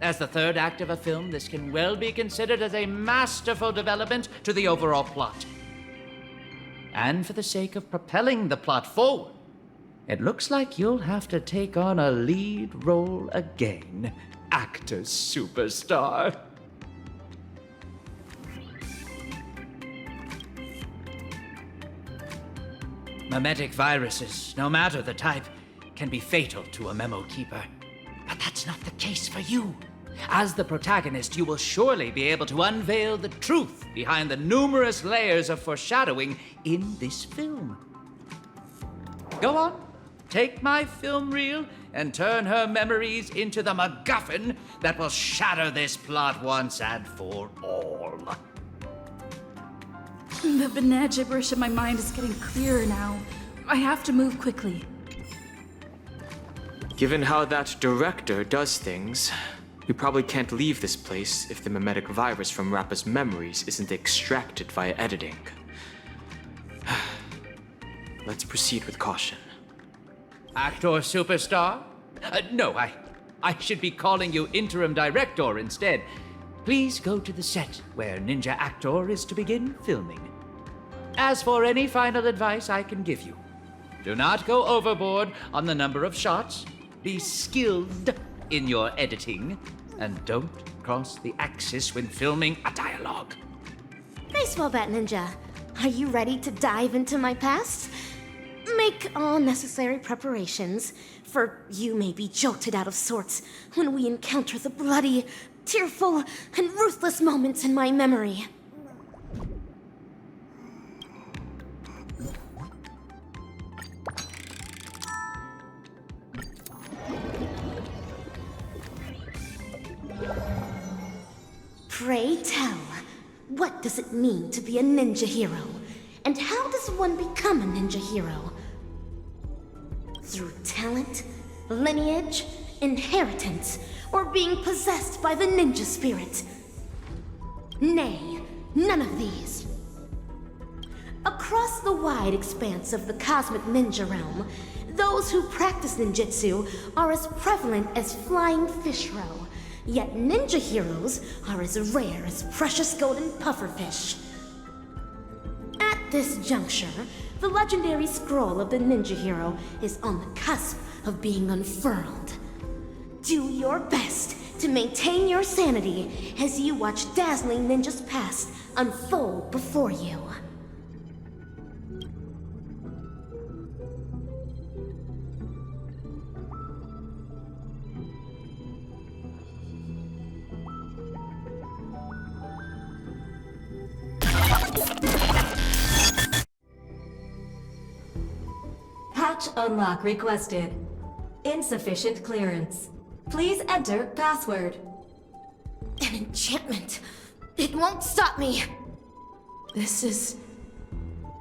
As the third act of a film, this can well be considered as a masterful development to the overall plot. And for the sake of propelling the plot forward, it looks like you'll have to take on a lead role again, actor superstar. Mimetic viruses, no matter the type, can be fatal to a memo keeper. But that's not the case for you. As the protagonist, you will surely be able to unveil the truth behind the numerous layers of foreshadowing in this film. Go on, take my film reel and turn her memories into the MacGuffin that will shatter this plot once and for all. The banana gibberish in my mind is getting clearer now. I have to move quickly. Given how that director does things, we probably can't leave this place if the mimetic virus from Rappa's memories isn't extracted via editing. Let's proceed with caution. Actor superstar? No, I should be calling you interim director instead. Please go to the set where Ninja Actor is to begin filming. As for any final advice I can give you, do not go overboard on the number of shots, be skilled in your editing, and don't cross the axis when filming a dialogue. Baseball bat ninja, are you ready to dive into my past? Make all necessary preparations, for you may be jolted out of sorts when we encounter the bloody, tearful, and ruthless moments in my memory. Pray tell, what does it mean to be a ninja hero? And how does one become a ninja hero? Through talent, lineage, inheritance, or being possessed by the ninja spirit? Nay, none of these. Across the wide expanse of the cosmic ninja realm, those who practice ninjutsu are as prevalent as flying fish roe. Yet ninja heroes are as rare as precious golden pufferfish. At this juncture, the legendary scroll of the ninja hero is on the cusp of being unfurled. Do your best to maintain your sanity as you watch dazzling ninjas past unfold before you. Patch unlock requested. Insufficient clearance. Please enter password. An enchantment. It won't stop me. This is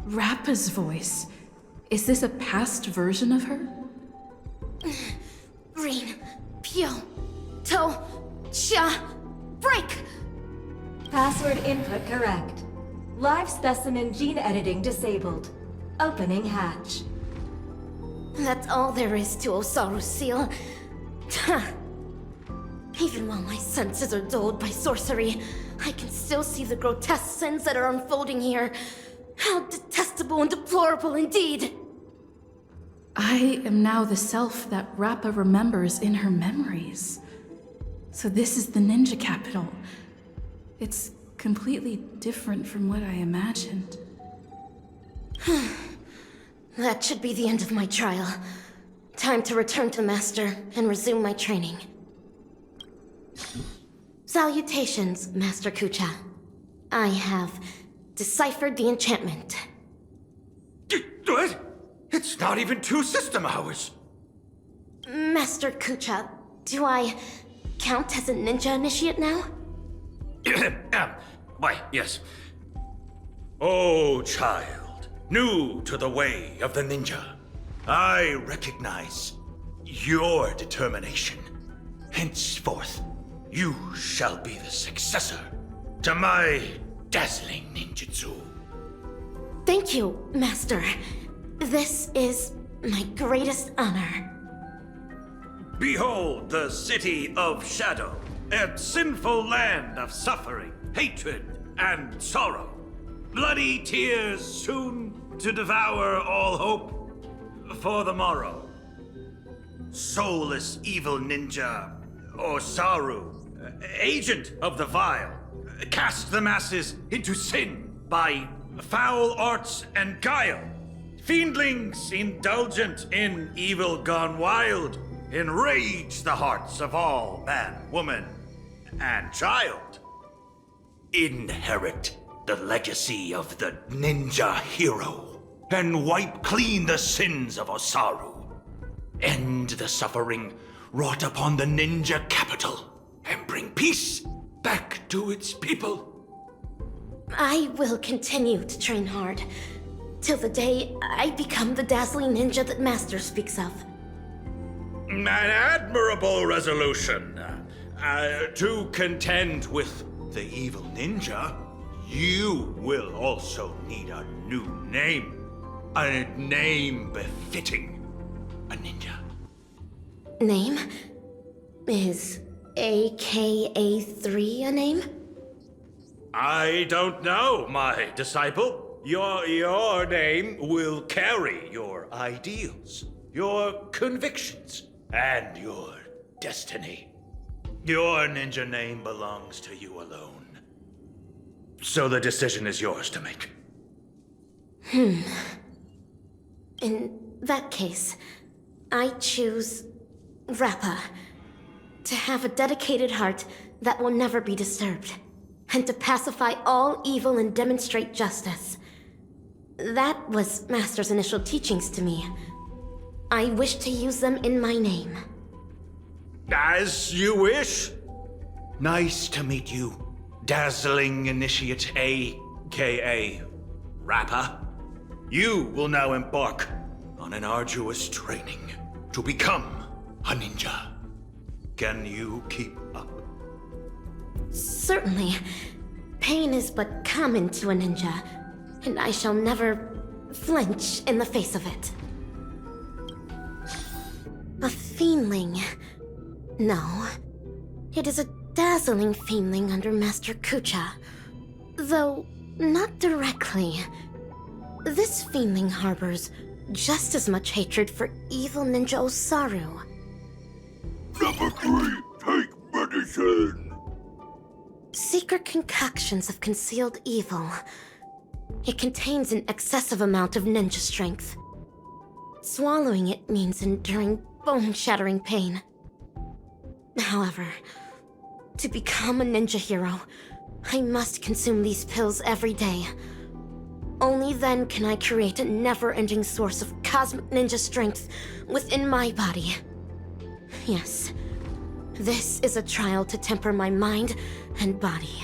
Rappa's voice. Is this a past version of her? Rin, Pyo, To, Cha, break! Password input correct. Live specimen gene editing disabled. Opening hatch. That's all there is to Osaru Seal. Even while my senses are dulled by sorcery, I can still see the grotesque sins that are unfolding here. How detestable and deplorable indeed! I am now the self that Rappa remembers in her memories. So this is the ninja capital. It's completely different from what I imagined. That should be the end of my trial. Time to return to Master and resume my training. Salutations, Master Kucha. I have deciphered the enchantment. What? It's not even 2 system hours. Master Kucha, do I count as a ninja initiate now? Why, yes. Oh, child, new to the way of the ninja, I recognize your determination. Henceforth, you shall be the successor to my dazzling ninjutsu. Thank you, Master. This is my greatest honor. Behold the city of shadow, a sinful land of suffering, hatred, and sorrow. Bloody tears soon to devour all hope for the morrow. Soulless evil ninja, Osaru, agent of the vile, cast the masses into sin by foul arts and guile. Fiendlings indulgent in evil gone wild, enrage the hearts of all man, woman, and child. Inherit the legacy of the ninja hero, and wipe clean the sins of Osaru. End the suffering wrought upon the ninja capital, and bring peace back to its people. I will continue to train hard, till the day I become the dazzling ninja that Master speaks of. An admirable resolution. To contend with the evil ninja, you will also need a new name. A name befitting a ninja. Name? Is AKA3 a name? I don't know, my disciple. Your name will carry your ideals, your convictions, and your destiny. Your ninja name belongs to you alone. So the decision is yours to make. In that case, I choose Rappa. To have a dedicated heart that will never be disturbed, and to pacify all evil and demonstrate justice. That was Master's initial teachings to me. I wish to use them in my name. As you wish. Nice to meet you, dazzling initiate AKA Rappa. You will now embark on an arduous training to become a ninja. Can you keep up? Certainly. Pain is but common to a ninja, and I shall never flinch in the face of it. A fiendling. No. It is a dazzling fiendling under Master Kucha. Though, not directly. This fiendling harbors just as much hatred for evil ninja Osaru. Number 3, take medicine. Secret concoctions of concealed evil. It contains an excessive amount of ninja strength. Swallowing it means enduring bone-shattering pain. However, to become a ninja hero, I must consume these pills every day. Only then can I create a never-ending source of cosmic ninja strength within my body. Yes, this is a trial to temper my mind and body.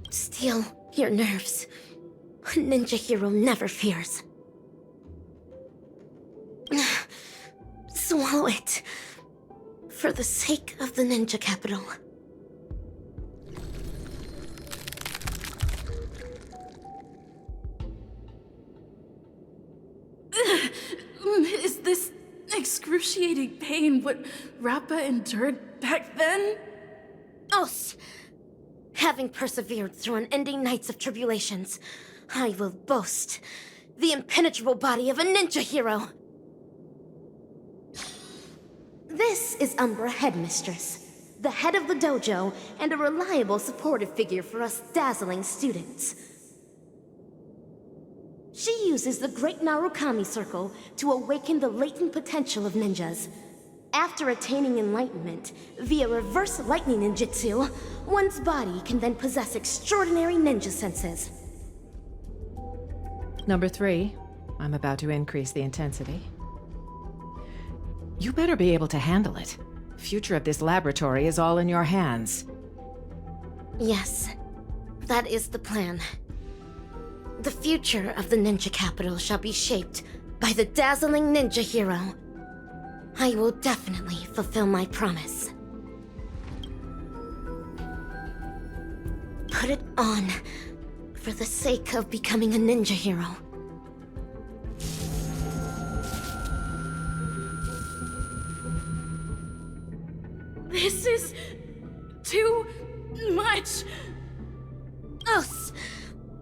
Steel your nerves. A ninja hero never fears. Swallow it. For the sake of the ninja capital. Is this excruciating pain what Rappa endured back then? Os! Having persevered through unending nights of tribulations, I will boast the impenetrable body of a ninja hero. This is Umbra Headmistress, the head of the dojo and a reliable supportive figure for us dazzling students. She uses the Great Narukami Circle to awaken the latent potential of ninjas. After attaining enlightenment via reverse lightning ninjutsu, one's body can then possess extraordinary ninja senses. Number 3, I'm about to increase the intensity. You better be able to handle it. The future of this laboratory is all in your hands. Yes, that is the plan. The future of the ninja capital shall be shaped by the dazzling ninja hero. I will definitely fulfill my promise. Put it on for the sake of becoming a ninja hero. This is too much. Us,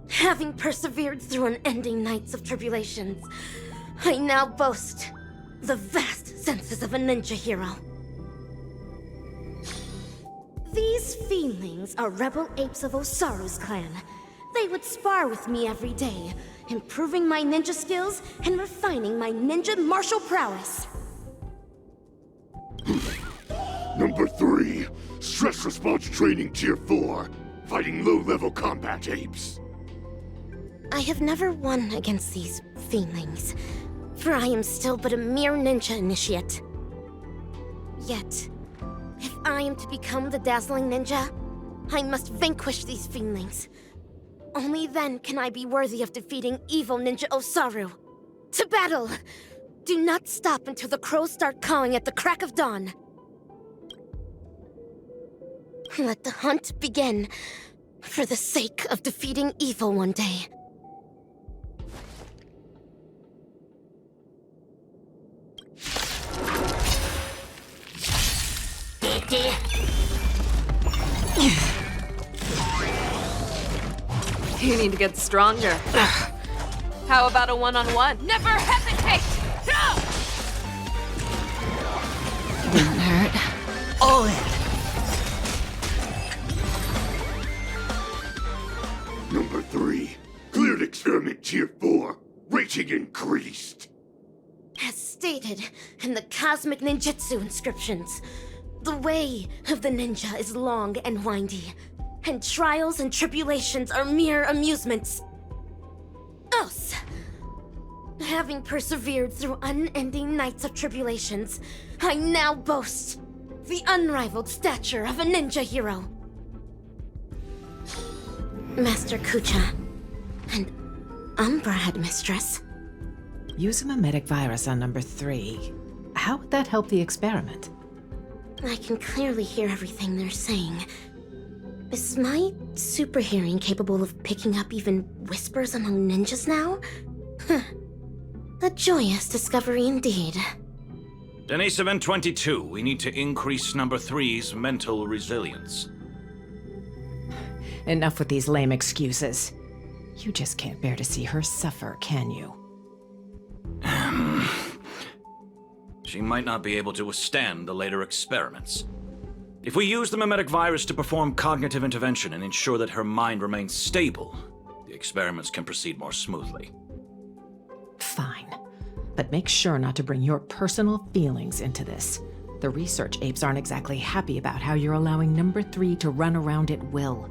having persevered through unending nights of tribulations, I now boast the vast senses of a ninja hero. These feelings are rebel apes of Osaru's clan. They would spar with me every day, improving my ninja skills and refining my ninja martial prowess. Number 3, Stress Response Training Tier 4, fighting low-level combat apes. I have never won against these feelings, for I am still but a mere ninja initiate. Yet, if I am to become the dazzling ninja, I must vanquish these feelings. Only then can I be worthy of defeating evil ninja Osaru. To battle! Do not stop until the crows start cawing at the crack of dawn. Let the hunt begin, for the sake of defeating evil one day. You need to get stronger. How about a one-on-one? Never hesitate! Don't hurt. All in. Number 3, cleared experiment Tier 4, rating increased. As stated in the cosmic ninjutsu inscriptions, the way of the ninja is long and windy, and trials and tribulations are mere amusements. Us, having persevered through unending nights of tribulations, I now boast the unrivaled stature of a ninja hero. Master Kucha, and Umbra Headmistress. Use a mimetic virus on number 3. How would that help the experiment? I can clearly hear everything they're saying. Is my super hearing capable of picking up even whispers among ninjas now? A joyous discovery indeed. Denisovin 22, we need to increase number 3's mental resilience. Enough with these lame excuses. You just can't bear to see her suffer, can you? She might not be able to withstand the later experiments. If we use the mimetic virus to perform cognitive intervention and ensure that her mind remains stable, the experiments can proceed more smoothly. Fine. But make sure not to bring your personal feelings into this. The research apes aren't exactly happy about how you're allowing number 3 to run around at will.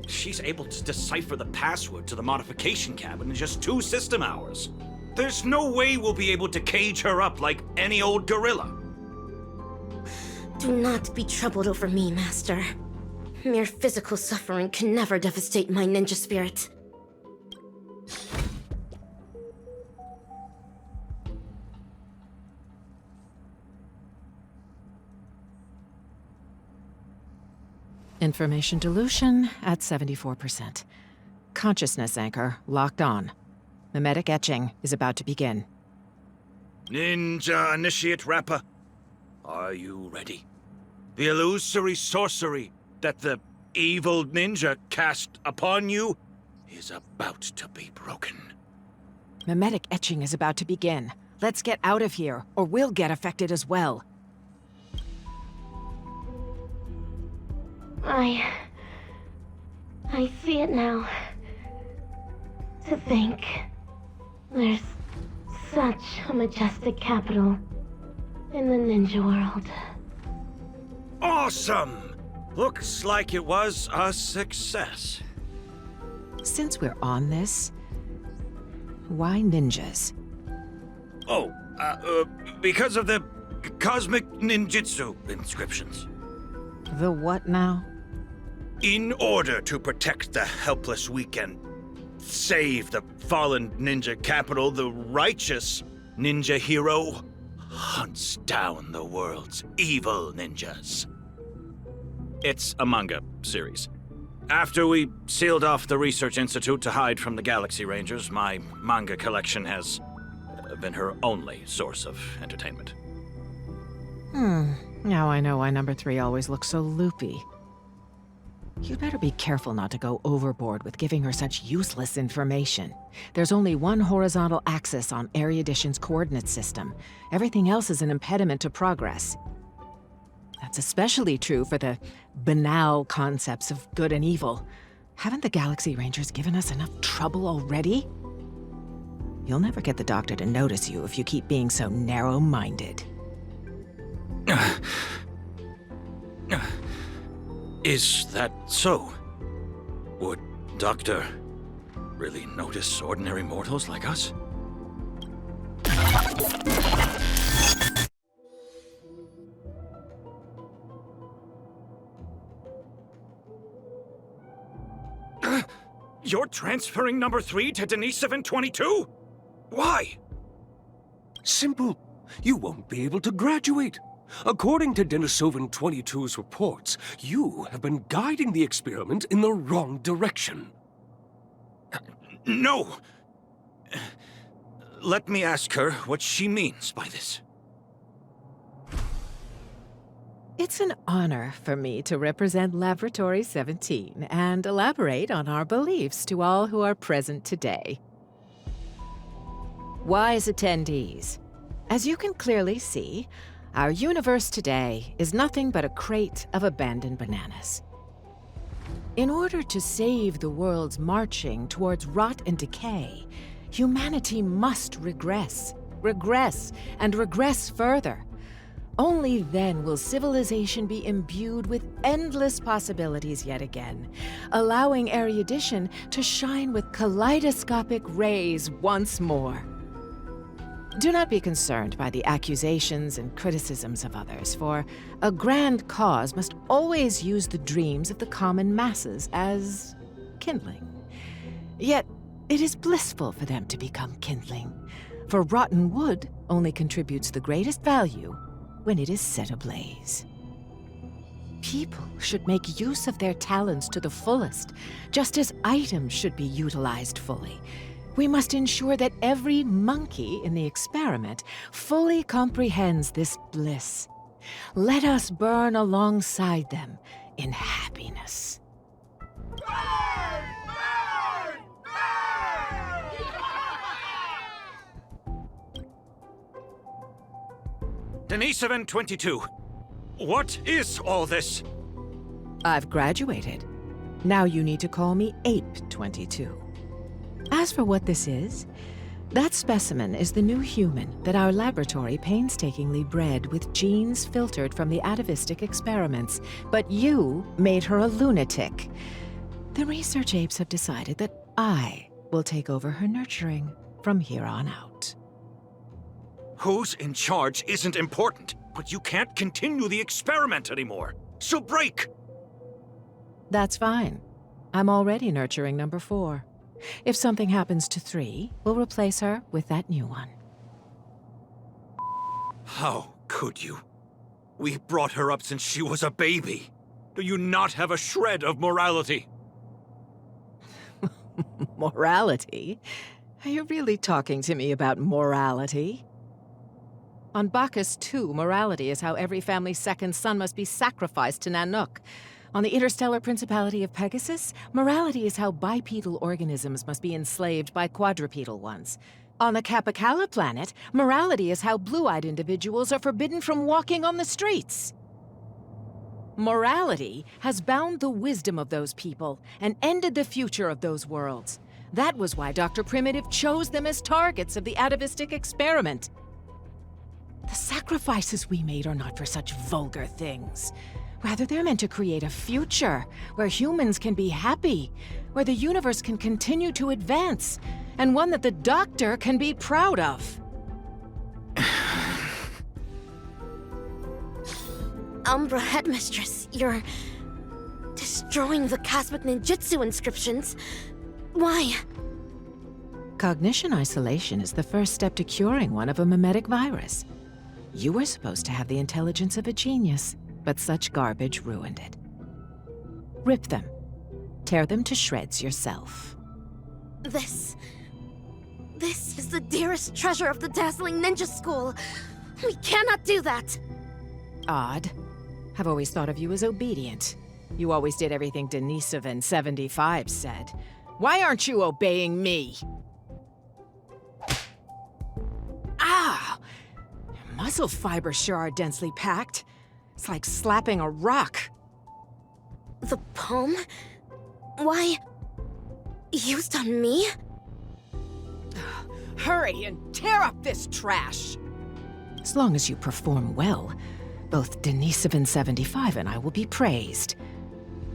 She's able to decipher the password to the modification cabin in just 2 system hours. There's no way we'll be able to cage her up like any old gorilla. Do not be troubled over me, Master. Mere physical suffering can never devastate my ninja spirit. Information dilution at 74%. Consciousness anchor locked on. Mimetic etching is about to begin. Ninja Initiate Rapper, are you ready? The illusory sorcery that the evil ninja cast upon you is about to be broken. Mimetic etching is about to begin. Let's get out of here, or we'll get affected as well. I see it now. To think, there's such a majestic capital in the ninja world. Awesome! Looks like it was a success. Since we're on this, why ninjas? Oh, because of the cosmic ninjutsu inscriptions. The what now? In order to protect the helpless, weak, and save the fallen ninja capital, the righteous ninja hero hunts down the world's evil ninjas. It's a manga series. After we sealed off the research institute to hide from the Galaxy Rangers, my manga collection has been her only source of entertainment. Now I know why number 3 always looks so loopy. You'd better be careful not to go overboard with giving her such useless information. There's only one horizontal axis on Erudition's coordinate system. Everything else is an impediment to progress. That's especially true for the banal concepts of good and evil. Haven't the Galaxy Rangers given us enough trouble already? You'll never get the Doctor to notice you if you keep being so narrow-minded. Is that so? Would Doctor really notice ordinary mortals like us? You're transferring number 3 to Denisovin 22? Why? Simple. You won't be able to graduate. According to Denisovin 22's reports, you have been guiding the experiment in the wrong direction. No! Let me ask her what she means by this. It's an honor for me to represent Laboratory 17 and elaborate on our beliefs to all who are present today. Wise attendees, as you can clearly see, our universe today is nothing but a crate of abandoned bananas. In order to save the world's marching towards rot and decay, humanity must regress, and regress further. Only then will civilization be imbued with endless possibilities yet again, allowing erudition to shine with kaleidoscopic rays once more. Do not be concerned by the accusations and criticisms of others, for a grand cause must always use the dreams of the common masses as kindling. Yet, it is blissful for them to become kindling, for rotten wood only contributes the greatest value when it is set ablaze. People should make use of their talents to the fullest, just as items should be utilized fully. We must ensure that every monkey in the experiment fully comprehends this bliss. Let us burn alongside them in happiness. Denisovin 22, what is all this? I've graduated. Now you need to call me Ape 22. As for what this is, that specimen is the new human that our laboratory painstakingly bred with genes filtered from the atavistic experiments, but you made her a lunatic. The research apes have decided that I will take over her nurturing from here on out. Who's in charge isn't important, but you can't continue the experiment anymore. So break! That's fine. I'm already nurturing number 4. If something happens to 3, we'll replace her with that new one. How could you? We brought her up since she was a baby. Do you not have a shred of morality? Morality? Are you really talking to me about morality? On Bacchus 2, morality is how every family's second son must be sacrificed to Nanook. On the interstellar principality of Pegasus, morality is how bipedal organisms must be enslaved by quadrupedal ones. On the Capicala planet, morality is how blue-eyed individuals are forbidden from walking on the streets. Morality has bound the wisdom of those people and ended the future of those worlds. That was why Dr. Primitive chose them as targets of the atavistic experiment. The sacrifices we made are not for such vulgar things. Rather, they're meant to create a future where humans can be happy, where the universe can continue to advance, and one that the Doctor can be proud of. Umbra Headmistress, you're destroying the Cosmic Ninjutsu inscriptions. Why? Cognition isolation is the first step to curing one of a mimetic virus. You were supposed to have the intelligence of a genius, but such garbage ruined it. Rip them. Tear them to shreds yourself. This is the dearest treasure of the dazzling ninja school. We cannot do that. Odd. I've always thought of you as obedient. You always did everything Denisovan 75 said. Why aren't you obeying me? Ah! Your muscle fibers sure are densely packed. It's like slapping a rock. The palm? Why? Used on me? Hurry and tear up this trash! As long as you perform well, both Denisovan 75 and I will be praised.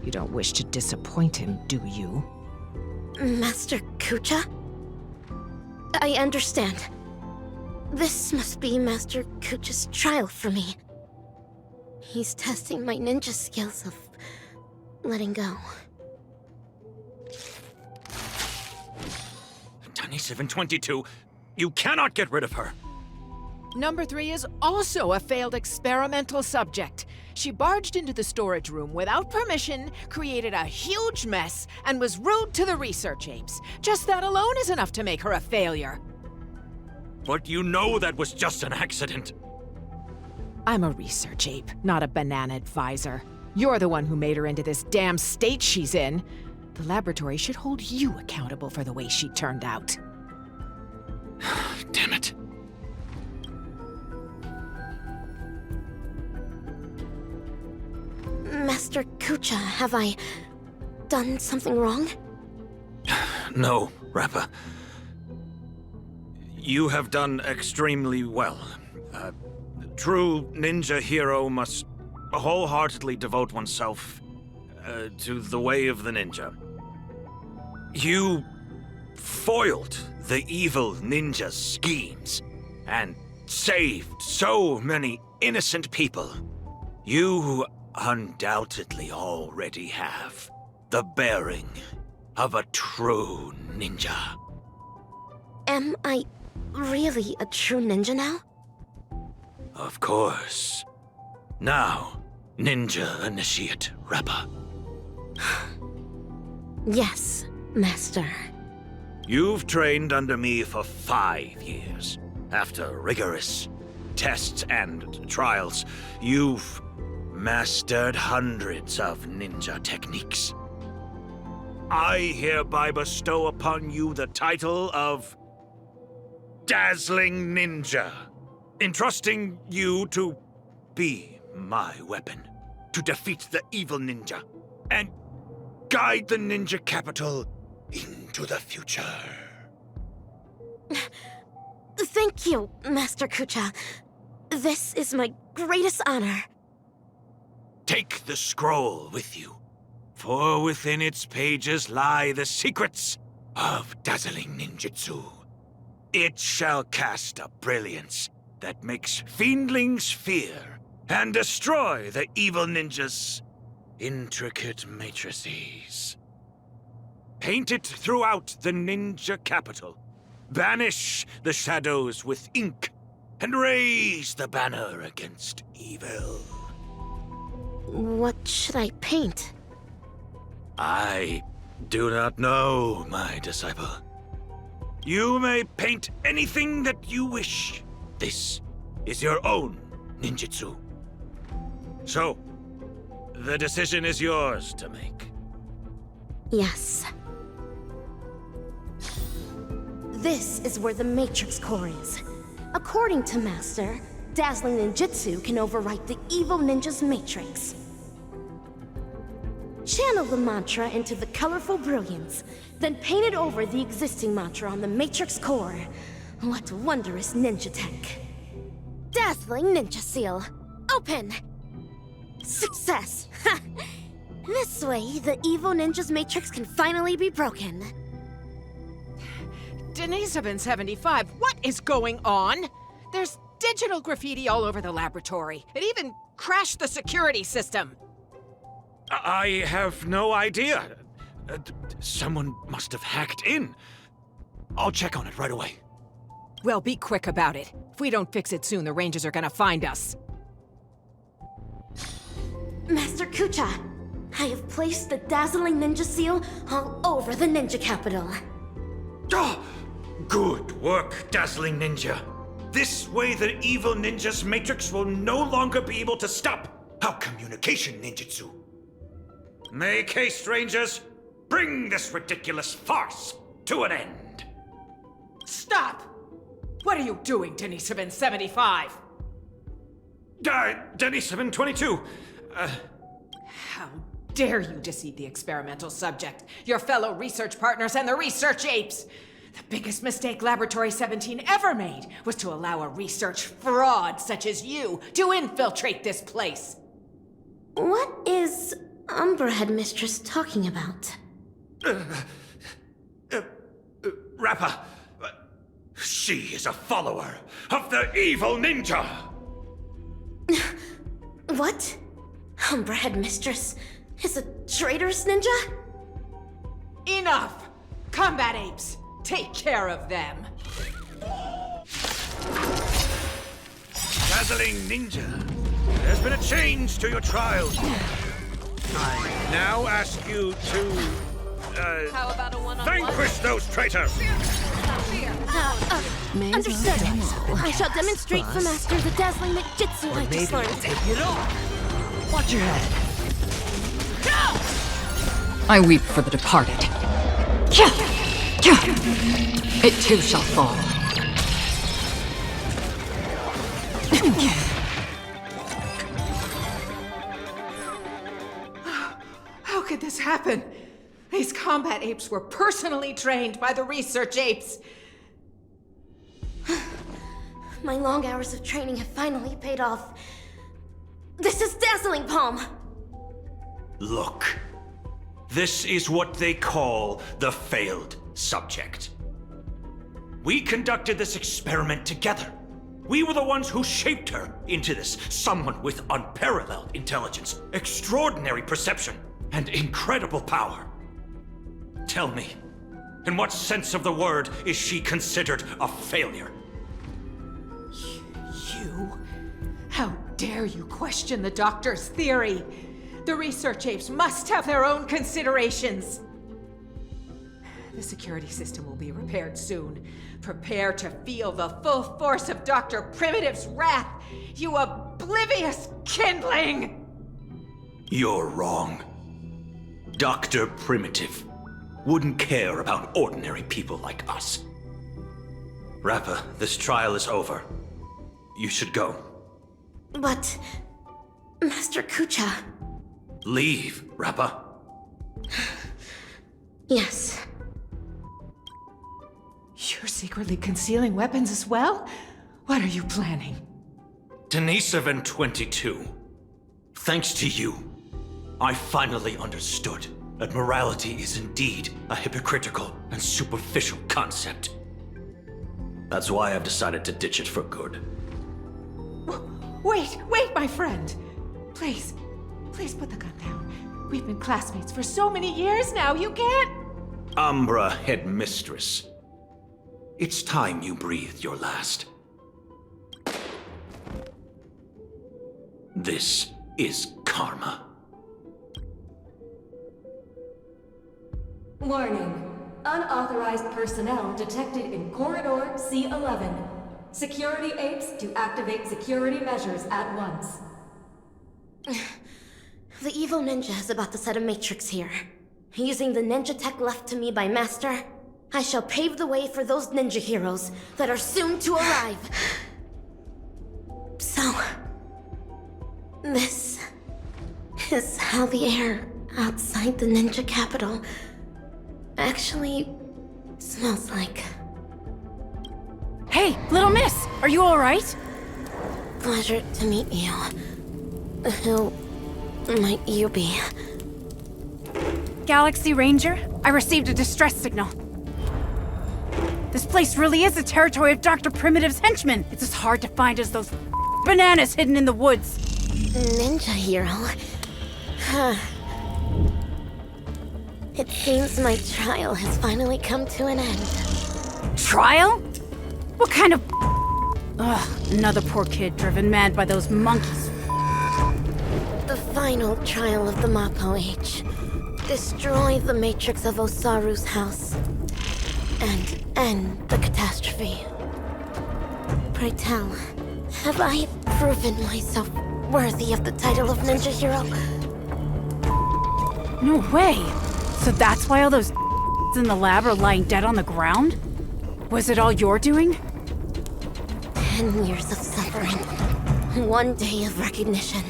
You don't wish to disappoint him, do you? Master Kucha? I understand. This must be Master Kucha's trial for me. He's testing my ninja skills of letting go. Denisovan 22, you cannot get rid of her. Number 3 is also a failed experimental subject. She barged into the storage room without permission, created a huge mess, and was rude to the research apes. Just that alone is enough to make her a failure. But you know that was just an accident. I'm a research ape, not a banana advisor. You're the one who made her into this damn state she's in. The laboratory should hold you accountable for the way she turned out. Damn it. Master Kucha, have I done something wrong? No, Rappa. You have done extremely well. A true ninja hero must wholeheartedly devote oneself to the way of the ninja. You foiled the evil ninja's schemes and saved so many innocent people. You undoubtedly already have the bearing of a true ninja. Am I really a true ninja now? Of course. Now, ninja initiate Rappa. Yes, Master. You've trained under me for 5 years. After rigorous tests and trials, you've mastered hundreds of ninja techniques. I hereby bestow upon you the title of Dazzling Ninja, entrusting you to be my weapon, to defeat the evil ninja, and guide the ninja capital into the future. Thank you, Master Kucha. This is my greatest honor. Take the scroll with you, for within its pages lie the secrets of dazzling ninjutsu. It shall cast a brilliance that makes fiendlings fear and destroy the evil ninja's intricate matrices. Paint it throughout the ninja capital. Banish the shadows with ink and raise the banner against evil. What should I paint? I do not know, my disciple. You may paint anything that you wish. This is your own ninjutsu. So, the decision is yours to make. Yes. This is where the Matrix Core is. According to Master, dazzling ninjutsu can overwrite the evil ninja's matrix. Channel the mantra into the colorful brilliance, then paint it over the existing mantra on the Matrix Core. What wondrous ninja tech. Dazzling Ninja Seal. Open! Success! Ha! This way, the evil ninja's matrix can finally be broken. Denisovan 75, what is going on? There's digital graffiti all over the laboratory. It even crashed the security system. I have no idea. Someone must have hacked in. I'll check on it right away. Well, be quick about it. If we don't fix it soon, the Rangers are gonna find us. Master Kucha, I have placed the dazzling ninja seal all over the ninja capital. Oh, good work, Dazzling Ninja. This way the evil ninja's matrix will no longer be able to stop our communication ninjutsu. Make haste, Rangers. Bring this ridiculous farce to an end. Stop! What are you doing, Denisovin 75? Denisovin 22. How dare you deceive the experimental subject, your fellow research partners, and the research apes? The biggest mistake Laboratory 17 ever made was to allow a research fraud such as you to infiltrate this place. What is Umbra Headmistress talking about? Rappa, she is a follower of the evil ninja. What? Umbra Headmistress is a traitorous ninja? Enough! Combat apes! Take care of them! Dazzling Ninja, there's been a change to your trial. I now ask you to, How about a one-on-one? vanquish those traitors! Understood. I shall demonstrate for Master the dazzling ninjutsu I just learned. Take it off. Watch your head. I weep for the departed. It too shall fall. How could this happen? These combat apes were personally trained by the research apes. My long hours of training have finally paid off. This is Dazzling Palm! Look, this is what they call the failed subject. We conducted this experiment together. We were the ones who shaped her into this someone with unparalleled intelligence, extraordinary perception, and incredible power. Tell me, in what sense of the word is she considered a failure? You? How dare you question the doctor's theory? The research apes must have their own considerations. The security system will be repaired soon. Prepare to feel the full force of Dr. Primitive's wrath, you oblivious kindling! You're wrong. Dr. Primitive wouldn't care about ordinary people like us. Rappa, this trial is over. You should go. But... Master Kucha... Leave, Rappa. Yes. You're secretly concealing weapons as well? What are you planning? Denisovin 22. Thanks to you, I finally understood that morality is indeed a hypocritical and superficial concept. That's why I've decided to ditch it for good. Wait, my friend! Please put the gun down. We've been classmates for so many years now, you can't... Umbra Headmistress. It's time you breathed your last. This is karma. Warning. Unauthorized personnel detected in Corridor C11. Security apes to activate security measures at once. The evil ninja is about to set a matrix here. Using the ninja tech left to me by Master, I shall pave the way for those ninja heroes that are soon to arrive. So... this is how the air outside the ninja capital actually smells like. Hey, little miss! Are you alright? Pleasure to meet you. Who might you be? Galaxy Ranger, I received a distress signal. This place really is the territory of Dr. Primitive's henchmen. It's as hard to find as those bananas hidden in the woods. Ninja hero? Huh. It seems my trial has finally come to an end. trial? What kind of... Ugh, another poor kid driven mad by those monkeys. The final trial of the Mappo Age. Destroy the matrix of Osaru's house. And end the catastrophe. Pray tell, have I proven myself worthy of the title of ninja hero? No way! So that's why all those in the lab are lying dead on the ground? Was it all your doing? 10 years of suffering. 1 day of recognition.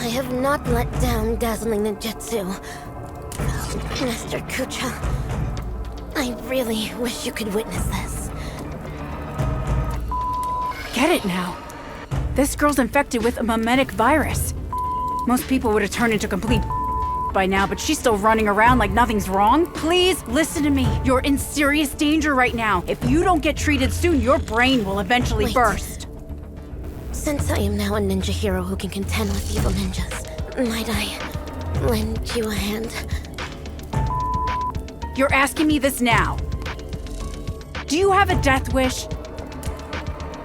I have not let down dazzling ninjutsu. Master Kucha, I really wish you could witness this. Get it now. This girl's infected with a mimetic virus. Most people would have turned into complete by now, but she's still running around like nothing's wrong. Please listen to me. You're in serious danger right now. If you don't get treated soon, your brain will eventually burst. Since I am now a ninja hero who can contend with evil ninjas, might I lend you a hand? You're asking me this now. Do you have a death wish?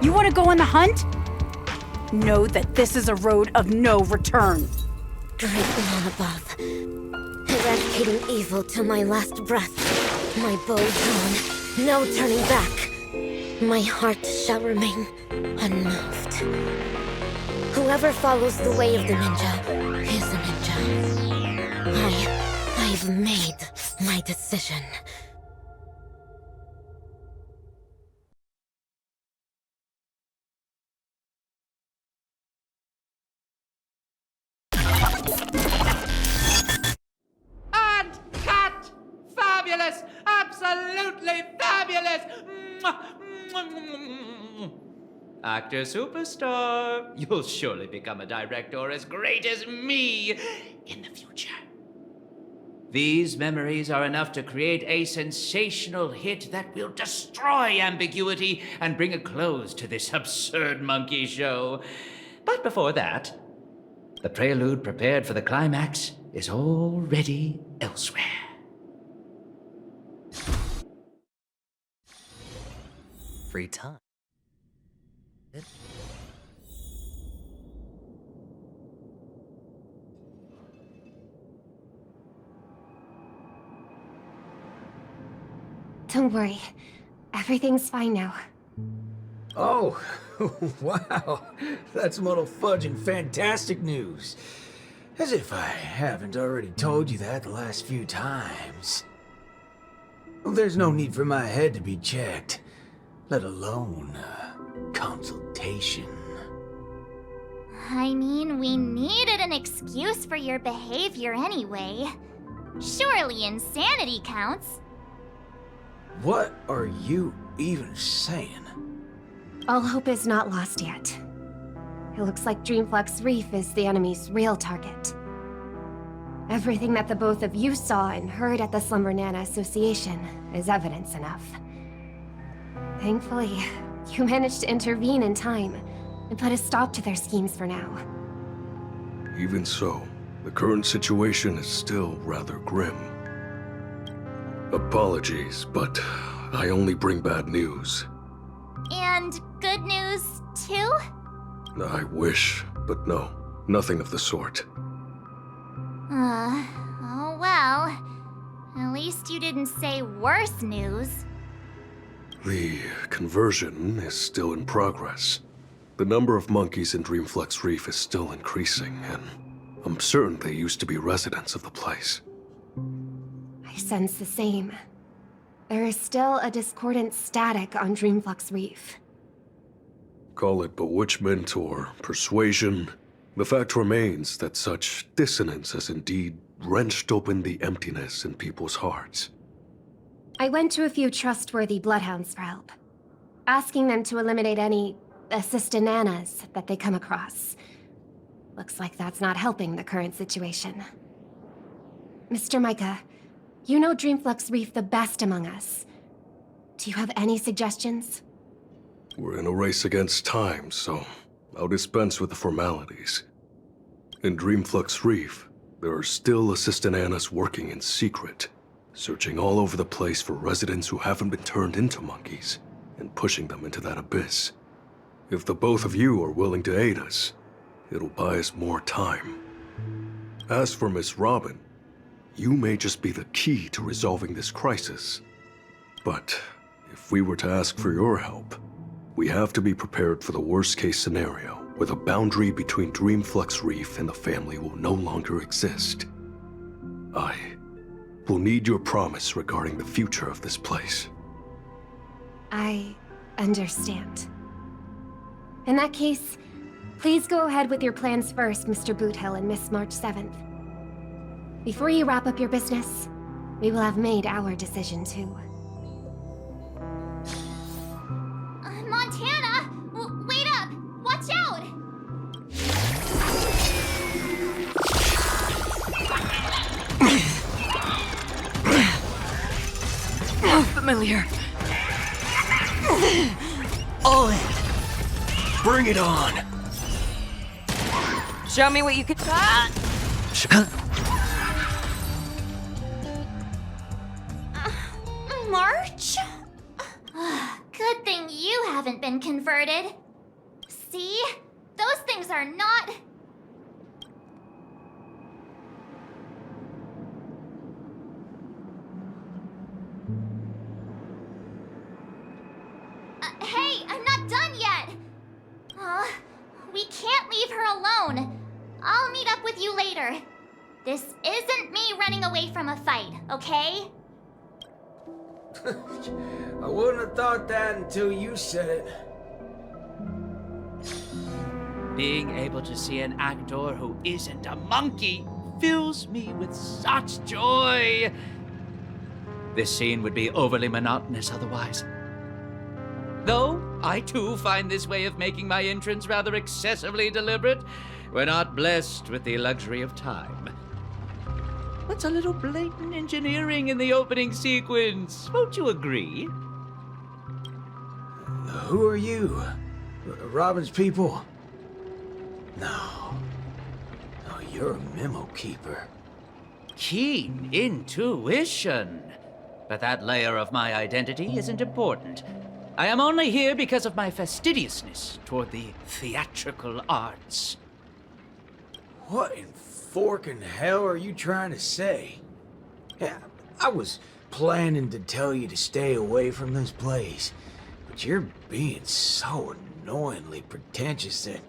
You want to go on the hunt? Know that this is a road of no return. Great one above. Eradicating evil till my last breath. My bow drawn, no turning back. My heart shall remain unmoved. Whoever follows the way of the ninja is a ninja. I've made my decision. Fabulous! Absolutely fabulous! Actor superstar, you'll surely become a director as great as me in the future. These memories are enough to create a sensational hit that will destroy ambiguity and bring a close to this absurd monkey show. But before that, the prelude prepared for the climax is already elsewhere. Free time. Don't worry. Everything's fine now. Oh, wow. That's muddle fudge and fantastic news. As if I haven't already told you that the last few times. There's no need for my head to be checked, let alone consultation. I mean, we needed an excuse for your behavior anyway. Surely insanity counts. What are you even saying? All hope is not lost yet. It looks like Dreamflux Reef is the enemy's real target. Everything that the both of you saw and heard at the Slumber Nana Association is evidence enough. Thankfully, you managed to intervene in time and put a stop to their schemes for now. Even so, the current situation is still rather grim. Apologies, but I only bring bad news. And good news, too? I wish, but no, nothing of the sort. Oh well. At least you didn't say worse news. The conversion is still in progress. The number of monkeys in Dreamflux Reef is still increasing, and I'm certain they used to be residents of the place. I sense the same. There is still a discordant static on Dreamflux Reef. Call it bewitchment or persuasion. The fact remains that such dissonance has indeed wrenched open the emptiness in people's hearts. I went to a few trustworthy bloodhounds for help, asking them to eliminate any assistananas that they come across. Looks like that's not helping the current situation. Mr. Micah, you know Dreamflux Reef the best among us. Do you have any suggestions? We're in a race against time, so I'll dispense with the formalities. In Dreamflux Reef, there are still assistananas working in secret, searching all over the place for residents who haven't been turned into monkeys, and pushing them into that abyss. If the both of you are willing to aid us, it'll buy us more time. As for Miss Robin, you may just be the key to resolving this crisis. But if we were to ask for your help, we have to be prepared for the worst-case scenario, where the boundary between Dreamflux Reef and the family will no longer exist. I will need your promise regarding the future of this place. I understand. In that case, please go ahead with your plans first, Mr. Boothill and Miss March 7th. Before you wrap up your business, we will have made our decision too. Montana! Wait up! Watch out! Familiar. All in. Bring it on. Show me what you can. March? Good thing you haven't been converted. See? Those things are not... Hey, I'm not done yet! We can't leave her alone. I'll meet up with you later. This isn't me running away from a fight, okay? I wouldn't have thought that until you said it. Being able to see an actor who isn't a monkey fills me with such joy. This scene would be overly monotonous otherwise. Though I too find this way of making my entrance rather excessively deliberate. We're not blessed with the luxury of time. What's a little blatant engineering in the opening sequence? Won't you agree? Who are you? Robin's people? No. No, you're a memo keeper. Keen intuition. But that layer of my identity isn't important. I am only here because of my fastidiousness toward the theatrical arts. What in forking hell are you trying to say? Yeah, I was planning to tell you to stay away from this place, but you're being so annoyingly pretentious that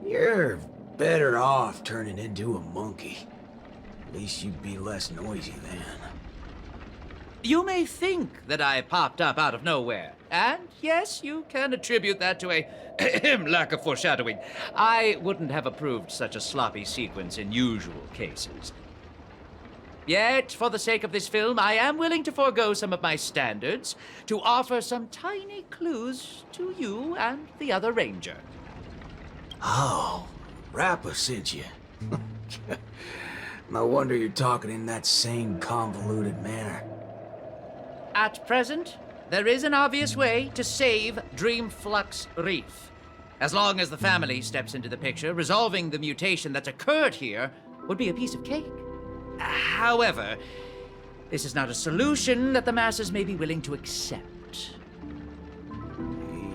you're better off turning into a monkey. At least you'd be less noisy then. You may think that I popped up out of nowhere, and yes, you can attribute that to a lack of foreshadowing. I wouldn't have approved such a sloppy sequence in usual cases. Yet, for the sake of this film, I am willing to forego some of my standards to offer some tiny clues to you and the other ranger. Oh, Rappa sent you. No wonder you're talking in that same convoluted manner. At present, there is an obvious way to save Dreamflux Reef. As long as the family steps into the picture, resolving the mutation that's occurred here would be a piece of cake. However, this is not a solution that the masses may be willing to accept.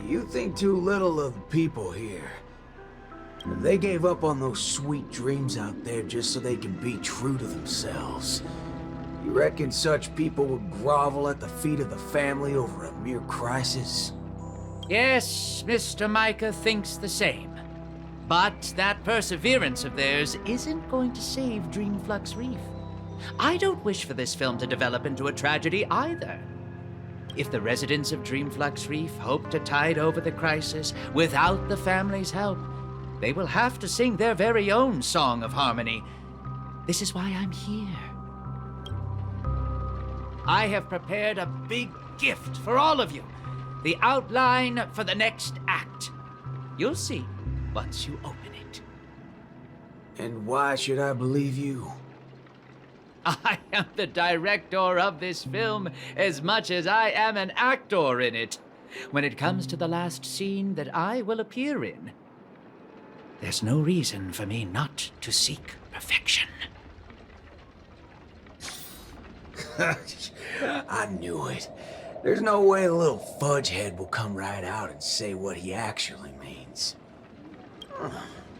You think too little of the people here. They gave up on those sweet dreams out there just so they can be true to themselves. You reckon such people would grovel at the feet of the family over a mere crisis? Yes, Mr. Micah thinks the same. But that perseverance of theirs isn't going to save Dreamflux Reef. I don't wish for this film to develop into a tragedy either. If the residents of Dreamflux Reef hope to tide over the crisis without the family's help, they will have to sing their very own song of harmony. This is why I'm here. I have prepared a big gift for all of you. The outline for the next act. You'll see once you open it. And why should I believe you? I am the director of this film as much as I am an actor in it. When it comes to the last scene that I will appear in, there's no reason for me not to seek perfection. I knew it. There's no way a little fudgehead will come right out and say what he actually means.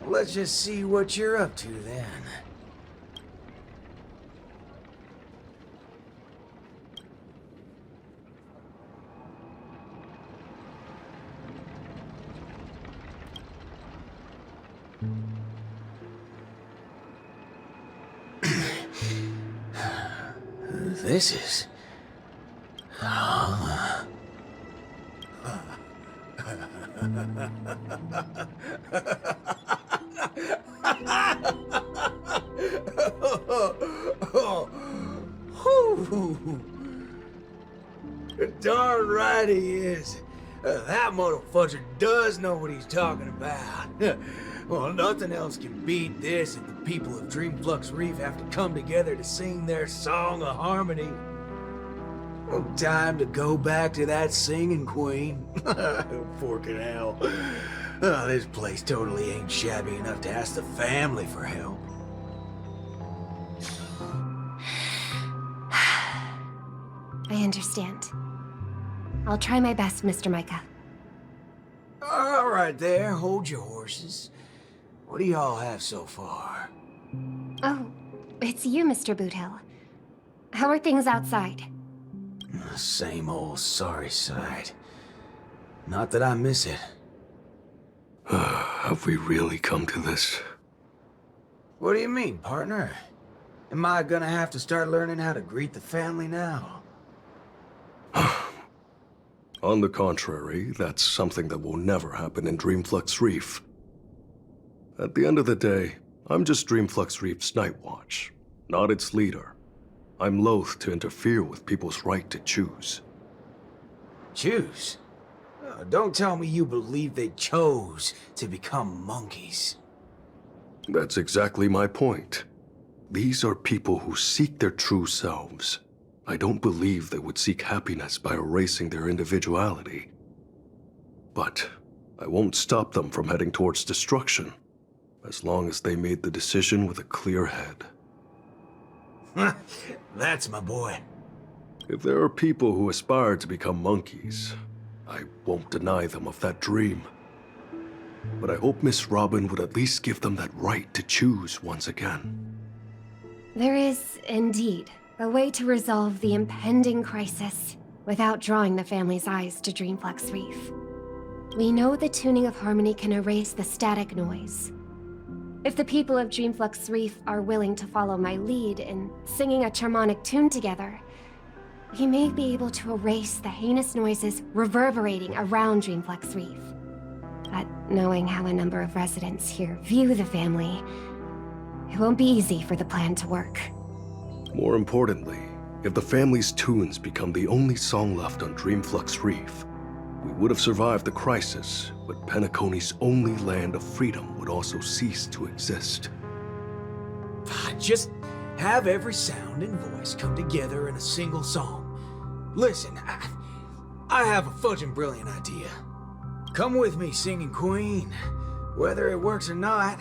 Let's just see what you're up to then. This is... Darn right he is. That motherfucker does know what he's talking about. Well, nothing else can beat this if the people of Dreamflux Reef have to come together to sing their song of harmony. Well, time to go back to that singing queen. Forking hell. Oh, this place totally ain't shabby enough to ask the family for help. I understand. I'll try my best, Mr. Micah. All right there, hold your horses. What do y'all have so far? Oh, it's you, Mr. Boothill. How are things outside? Same old sorry side. Not that I miss it. Have we really come to this? What do you mean, partner? Am I gonna have to start learning how to greet the family now? On the contrary, that's something that will never happen in Dreamflux Reef. At the end of the day, I'm just Dreamflux Reef's Night Watch, not its leader. I'm loath to interfere with people's right to choose. Choose? Don't tell me you believe they chose to become monkeys. That's exactly my point. These are people who seek their true selves. I don't believe they would seek happiness by erasing their individuality. But I won't stop them from heading towards destruction, as long as they made the decision with a clear head. That's my boy. If there are people who aspire to become monkeys, I won't deny them of that dream. But I hope Miss Robin would at least give them that right to choose once again. There is, indeed, a way to resolve the impending crisis without drawing the family's eyes to Dreamflux Reef. We know the tuning of harmony can erase the static noise. If the people of Dreamflux Reef are willing to follow my lead in singing a charmonic tune together, we may be able to erase the heinous noises reverberating around Dreamflux Reef. But knowing how a number of residents here view the family, it won't be easy for the plan to work. More importantly, if the family's tunes become the only song left on Dreamflux Reef, we would have survived the crisis, but Penacony's only land of freedom would also cease to exist. Just have every sound and voice come together in a single song. Listen, I have a fudging brilliant idea. Come with me, singing queen. Whether it works or not,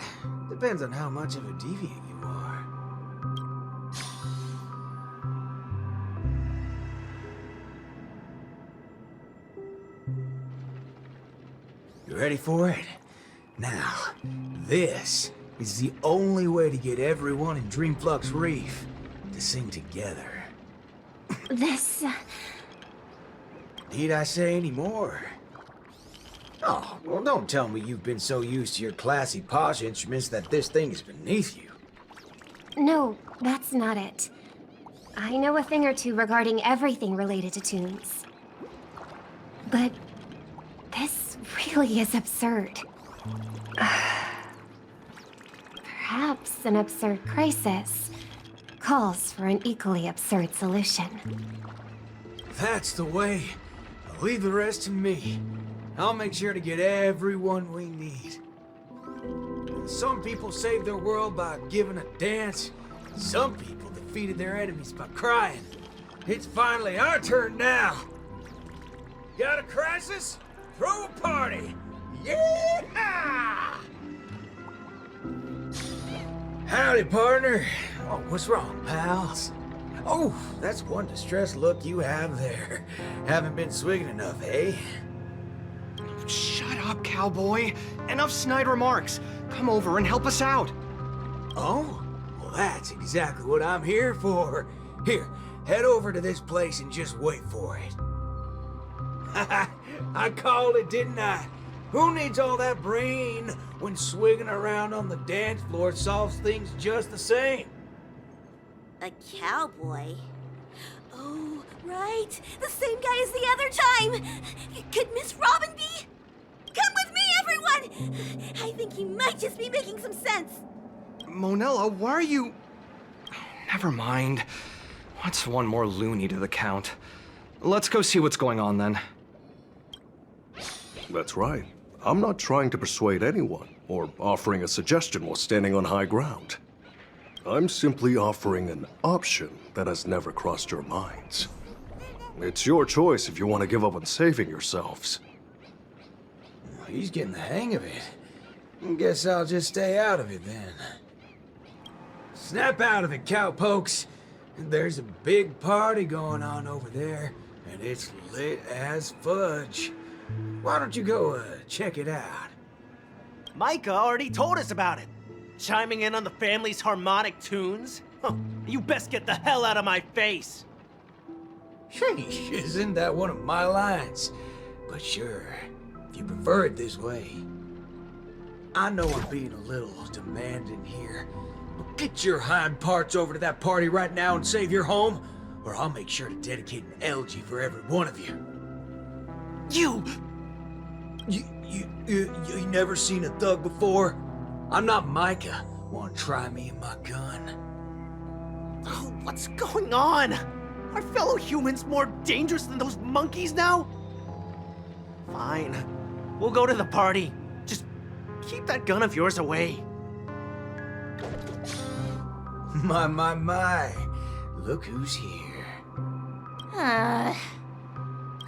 depends on how much of a deviant you are. You ready for it? Now, this is the only way to get everyone in Dreamflux Reef to sing together. This... Need I say any more? Oh, well, don't tell me you've been so used to your classy posh instruments that this thing is beneath you. No, that's not it. I know a thing or two regarding everything related to tunes. But this really is absurd. Perhaps an absurd crisis calls for an equally absurd solution. That's the way. Leave the rest to me. I'll make sure to get everyone we need. Some people saved their world by giving a dance. Some people defeated their enemies by crying. It's finally our turn now. Got a crisis? Throw a party! Yeah! Howdy, partner. Oh, what's wrong, pals? Oh, that's one distressed look you have there. Haven't been swigging enough, eh? Shut up, cowboy. Enough snide remarks. Come over and help us out. Oh? Well, that's exactly what I'm here for. Here, head over to this place and just wait for it. I called it, didn't I? Who needs all that brain when swigging around on the dance floor solves things just the same? A cowboy? Oh, right. The same guy as the other time. Could Miss Robin be? Come with me, everyone! I think he might just be making some sense. Monella, why are you... Never mind. What's one more loony to the count? Let's go see what's going on then. That's right. I'm not trying to persuade anyone or offering a suggestion while standing on high ground. I'm simply offering an option that has never crossed your minds. It's your choice if you want to give up on saving yourselves. He's getting the hang of it. Guess I'll just stay out of it then. Snap out of it, cowpokes. There's a big party going on over there, and it's lit as fudge. Why don't you go check it out? Micah already told us about it. Chiming in on the family's harmonic tunes? Huh, you best get the hell out of my face. Sheesh, isn't that one of my lines? But sure, if you prefer it this way. I know I'm being a little demanding here, but get your hind parts over to that party right now and save your home, or I'll make sure to dedicate an elegy for every one of you. You never seen a thug before? I'm not Micah. Want to try me and my gun? Oh, what's going on? Are fellow humans more dangerous than those monkeys now? Fine. We'll go to the party. Just keep that gun of yours away. My. Look who's here.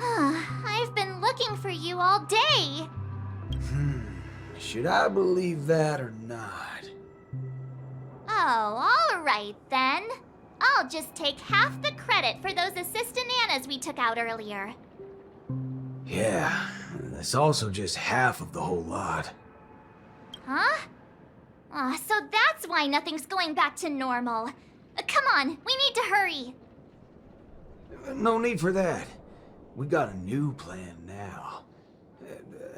I've been looking for you all day. Should I believe that or not? Oh, all right then. I'll just take half the credit for those assistant nanas we took out earlier. Yeah, that's also just half of the whole lot. Huh? So that's why nothing's going back to normal. Come on, we need to hurry. No need for that. We got a new plan now.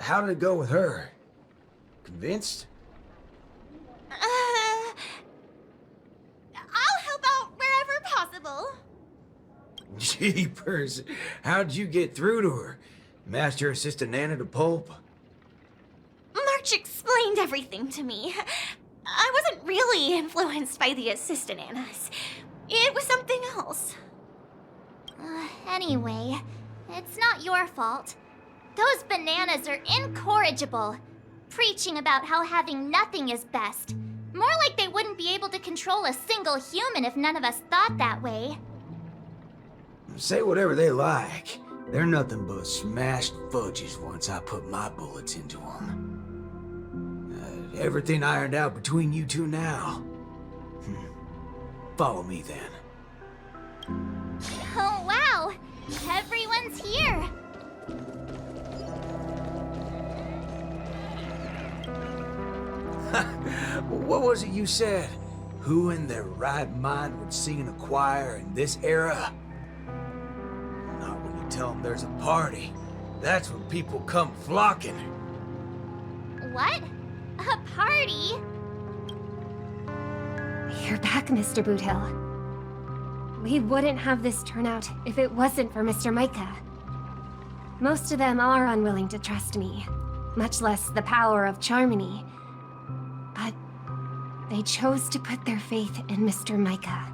How did it go with her? Convinced? I'll help out wherever possible. Jeepers, how'd you get through to her? Master Assistant Nana to pulp? March explained everything to me. I wasn't really influenced by the assistant Annas. It was something else. Anyway, it's not your fault. Those bananas are incorrigible, preaching about how having nothing is best. More like they wouldn't be able to control a single human if none of us thought that way. Say whatever they like. They're nothing but smashed fudges once I put my bullets into them. Everything ironed out between you two now. Follow me then. Oh wow! Everyone's here! What was it you said? Who in their right mind would sing in a choir in this era? Not when you tell them there's a party. That's when people come flocking. What? A party? You're back, Mr. Boothill. We wouldn't have this turnout if it wasn't for Mr. Micah. Most of them are unwilling to trust me, much less the power of Charmony. But they chose to put their faith in Mr. Micah.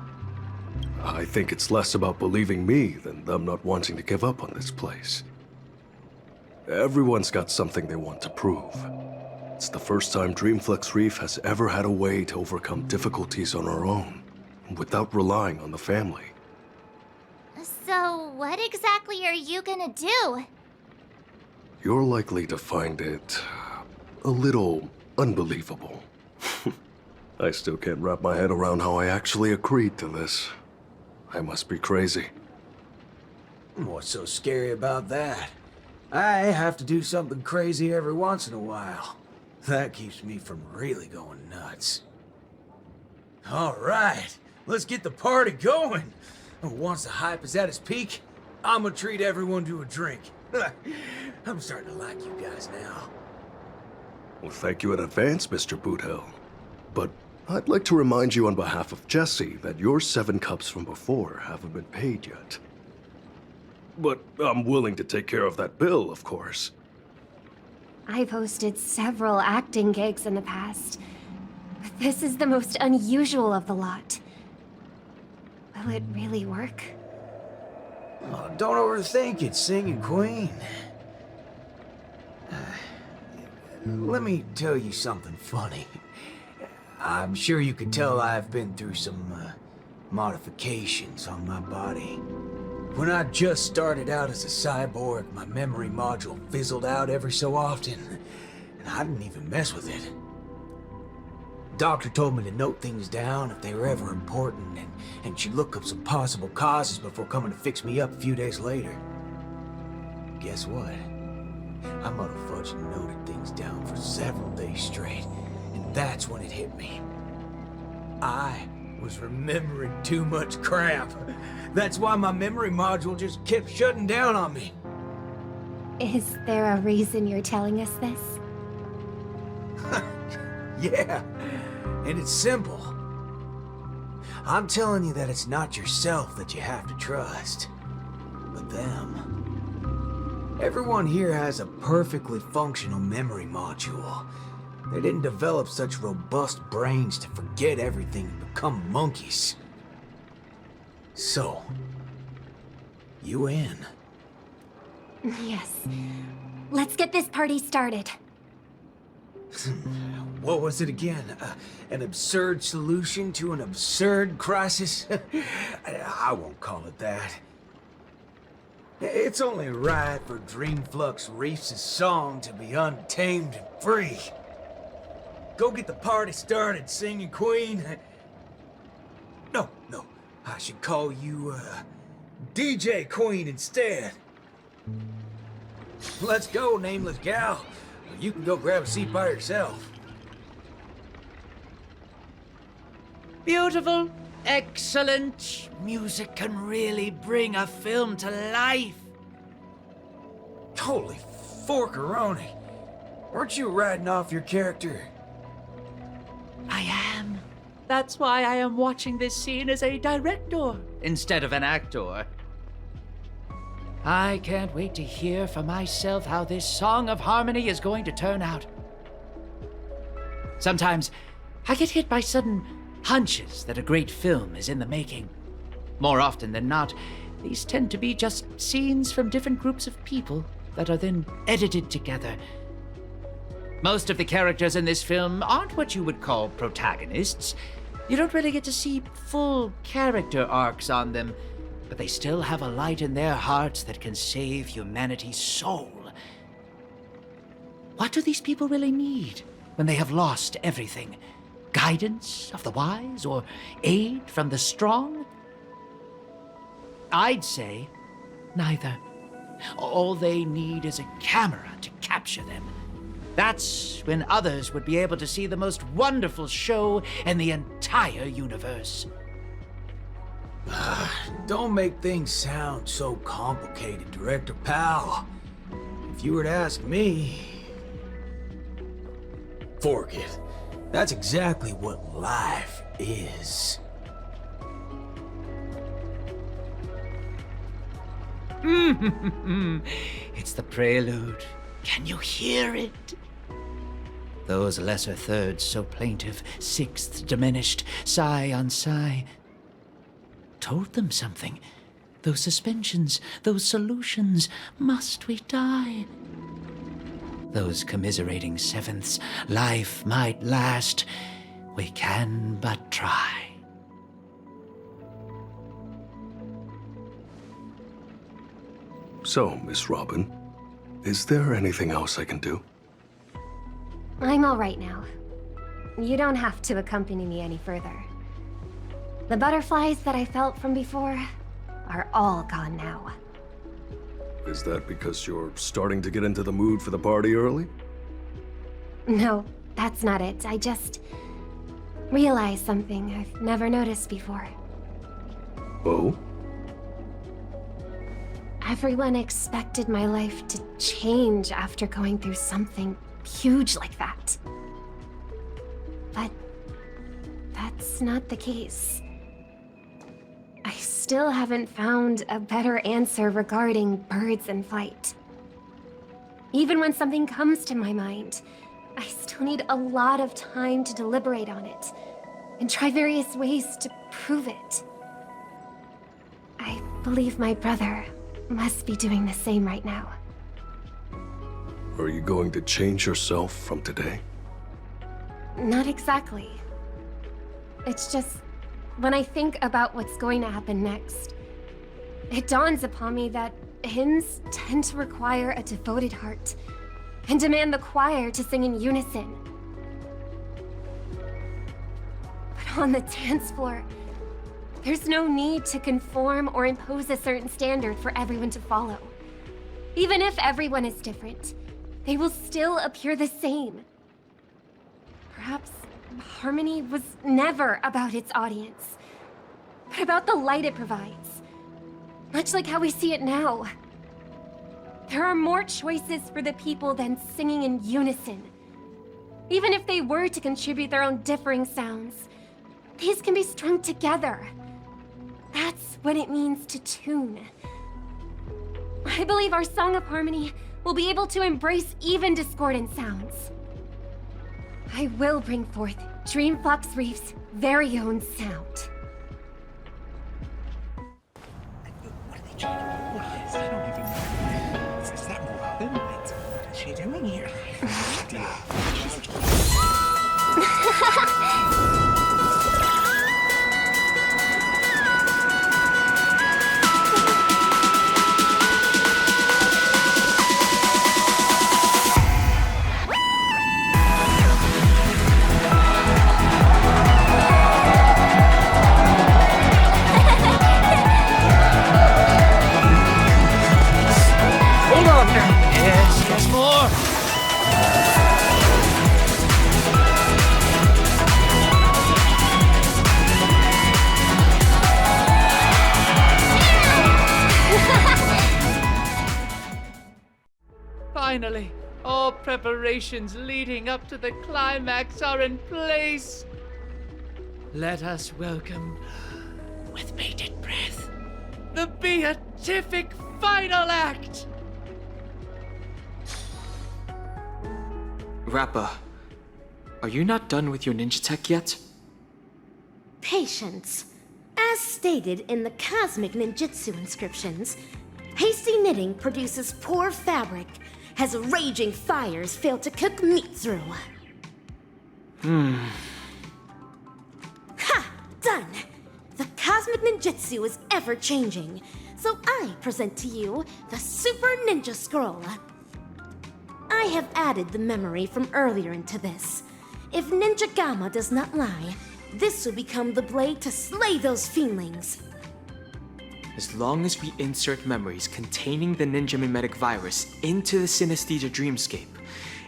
I think it's less about believing me than them not wanting to give up on this place. Everyone's got something they want to prove. It's the first time Dreamflex Reef has ever had a way to overcome difficulties on our own, without relying on the family. So, what exactly are you gonna do? You're likely to find it a little unbelievable. I still can't wrap my head around how I actually agreed to this. I must be crazy. What's so scary about that? I have to do something crazy every once in a while. That keeps me from really going nuts. All right, let's get the party going. Once the hype is at its peak, I'm gonna treat everyone to a drink. I'm starting to like you guys now. Well, thank you in advance, Mr. Boothell. But I'd like to remind you on behalf of Jesse that your 7 cups from before haven't been paid yet. But I'm willing to take care of that bill, of course. I've hosted several acting gigs in the past, but this is the most unusual of the lot. Will it really work? Oh, don't overthink it, Singing Queen. Let me tell you something funny. I'm sure you can tell I've been through some modifications on my body. When I just started out as a cyborg, my memory module fizzled out every so often, and I didn't even mess with it. Doctor told me to note things down if they were ever important, and she'd look up some possible causes before coming to fix me up a few days later. Guess what? I motherfudged and noted things down for several days straight, and that's when it hit me. I was remembering too much crap. That's why my memory module just kept shutting down on me. Is there a reason you're telling us this? Yeah, and it's simple. I'm telling you that it's not yourself that you have to trust, but them. Everyone here has a perfectly functional memory module. They didn't develop such robust brains to forget everything and become monkeys. So, you in? Yes. Let's get this party started. What was it again? An absurd solution to an absurd crisis? I won't call it that. It's only right for Dreamflux Reefs' song to be untamed and free. Go get the party started, Singing Queen. No, I should call you, DJ Queen instead. Let's go, nameless gal. You can go grab a seat by yourself. Beautiful, excellent. Music can really bring a film to life. Holy forkeroni. Weren't you riding off your character? I am. That's why I am watching this scene as a director instead of an actor. I can't wait to hear for myself how this song of harmony is going to turn out. Sometimes I get hit by sudden hunches that a great film is in the making. More often than not, these tend to be just scenes from different groups of people that are then edited together. Most of the characters in this film aren't what you would call protagonists. You don't really get to see full character arcs on them, but they still have a light in their hearts that can save humanity's soul. What do these people really need when they have lost everything? Guidance of the wise or aid from the strong? I'd say neither. All they need is a camera to capture them. That's when others would be able to see the most wonderful show in the entire universe. Don't make things sound so complicated, Director Pal. If you were to ask me... Fork it. That's exactly what life is. It's the prelude. Can you hear it? Those lesser thirds so plaintive, sixths diminished, sigh on sigh. Told them something. Those suspensions, those solutions, must we die? Those commiserating sevenths, life might last. We can but try. So, Miss Robin, is there anything else I can do? I'm all right now. You don't have to accompany me any further. The butterflies that I felt from before are all gone now. Is that because you're starting to get into the mood for the party early? No, that's not it. I just realized something I've never noticed before. Oh? Everyone expected my life to change after going through something huge like that. But that's not the case. I still haven't found a better answer regarding birds in flight. Even when something comes to my mind, I still need a lot of time to deliberate on it and try various ways to prove it. I believe my brother must be doing the same right now. Are you going to change yourself from today? Not exactly. It's just, when I think about what's going to happen next, it dawns upon me that hymns tend to require a devoted heart and demand the choir to sing in unison. But on the dance floor, there's no need to conform or impose a certain standard for everyone to follow. Even if everyone is different, they will still appear the same. Perhaps harmony was never about its audience, but about the light it provides. Much like how we see it now. There are more choices for the people than singing in unison. Even if they were to contribute their own differing sounds, these can be strung together. That's what it means to tune. I believe our Song of Harmony will be able to embrace even discordant sounds. I will bring forth Dreamfox Reef's very own sound. What are they trying to do with this? I don't even know. Is that Robin? What's she doing here? Finally, all preparations leading up to the climax are in place. Let us welcome, with bated breath, the beatific final act! Rappa, are you not done with your ninja tech yet? Patience. As stated in the cosmic ninjutsu inscriptions, hasty knitting produces poor fabric, as raging fires fail to cook meat through. Ha! Done! The cosmic ninjutsu is ever-changing, so I present to you the Super Ninja Scroll. I have added the memory from earlier into this. If Ninja Gamma does not lie, this will become the blade to slay those fiendlings. As long as we insert memories containing the ninja mimetic virus into the synesthesia dreamscape,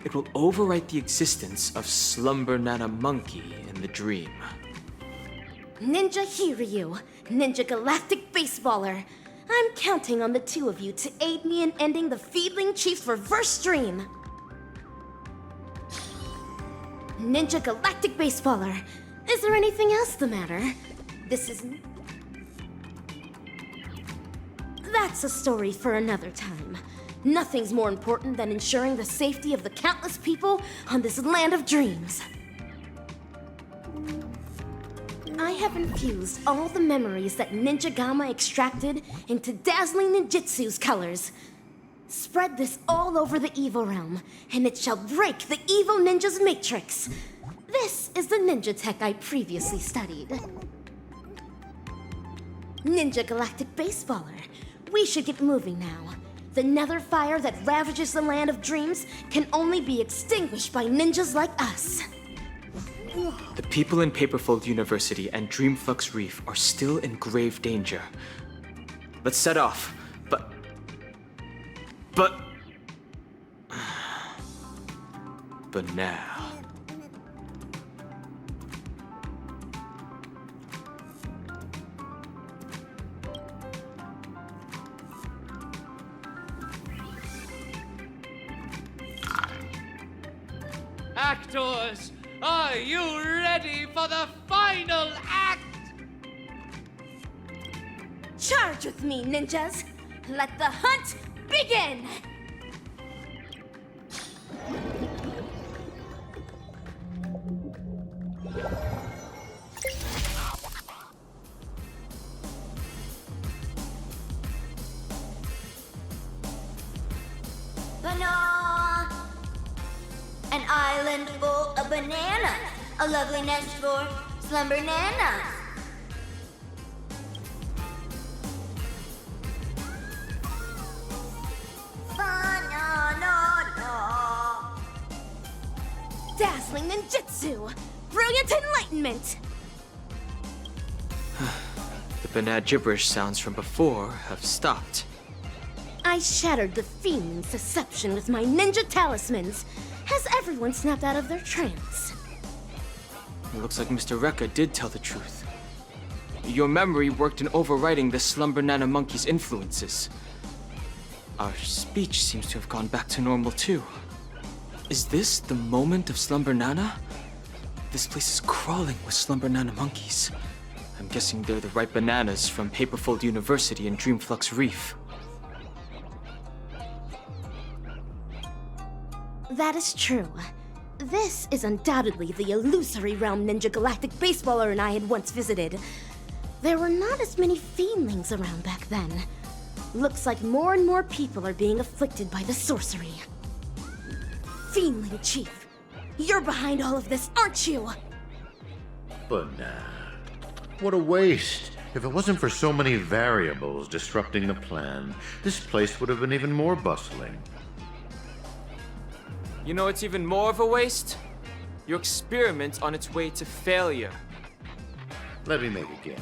it will overwrite the existence of Slumber Nana Monkey in the dream. Ninja Hiryu, Ninja Galactic Baseballer, I'm counting on the two of you to aid me in ending the Feedling Chief's reverse dream. Ninja Galactic Baseballer, is there anything else the matter? This isn't... That's a story for another time. Nothing's more important than ensuring the safety of the countless people on this land of dreams. I have infused all the memories that Ninja Gamma extracted into dazzling ninjutsu's colors. Spread this all over the evil realm, and it shall break the evil ninja's matrix. This is the ninja tech I previously studied. Ninja Galactic Baseballer, we should get moving now. The nether fire that ravages the land of dreams can only be extinguished by ninjas like us. The people in Paperfold University and Dreamflux Reef are still in grave danger. Let's set off, but... But now... Actors, are you ready for the final act? Charge with me, ninjas! Let the hunt begin! Banana! An island full of bananas. A lovely nest for slumber nanas. Banana. Dazzling ninjutsu! Brilliant enlightenment! The banana gibberish sounds from before have stopped. I shattered the fiend's deception with my ninja talismans. Has everyone snapped out of their trance? It looks like Mr. Rekka did tell the truth. Your memory worked in overriding the Slumber Nana Monkey's influences. Our speech seems to have gone back to normal too. Is this the moment of Slumber Nana? This place is crawling with Slumber Nana monkeys. I'm guessing they're the right bananas from Paperfold University and Dreamflux Reef. That is true. This is undoubtedly the illusory realm Ninja Galactic Baseballer and I had once visited. There were not as many fiendlings around back then. Looks like more and more people are being afflicted by the sorcery. Fiendling Chief, you're behind all of this, aren't you? But what a waste. If it wasn't for so many variables disrupting the plan, this place would have been even more bustling. You know it's even more of a waste? Your experiment's on its way to failure. Let me make a guess.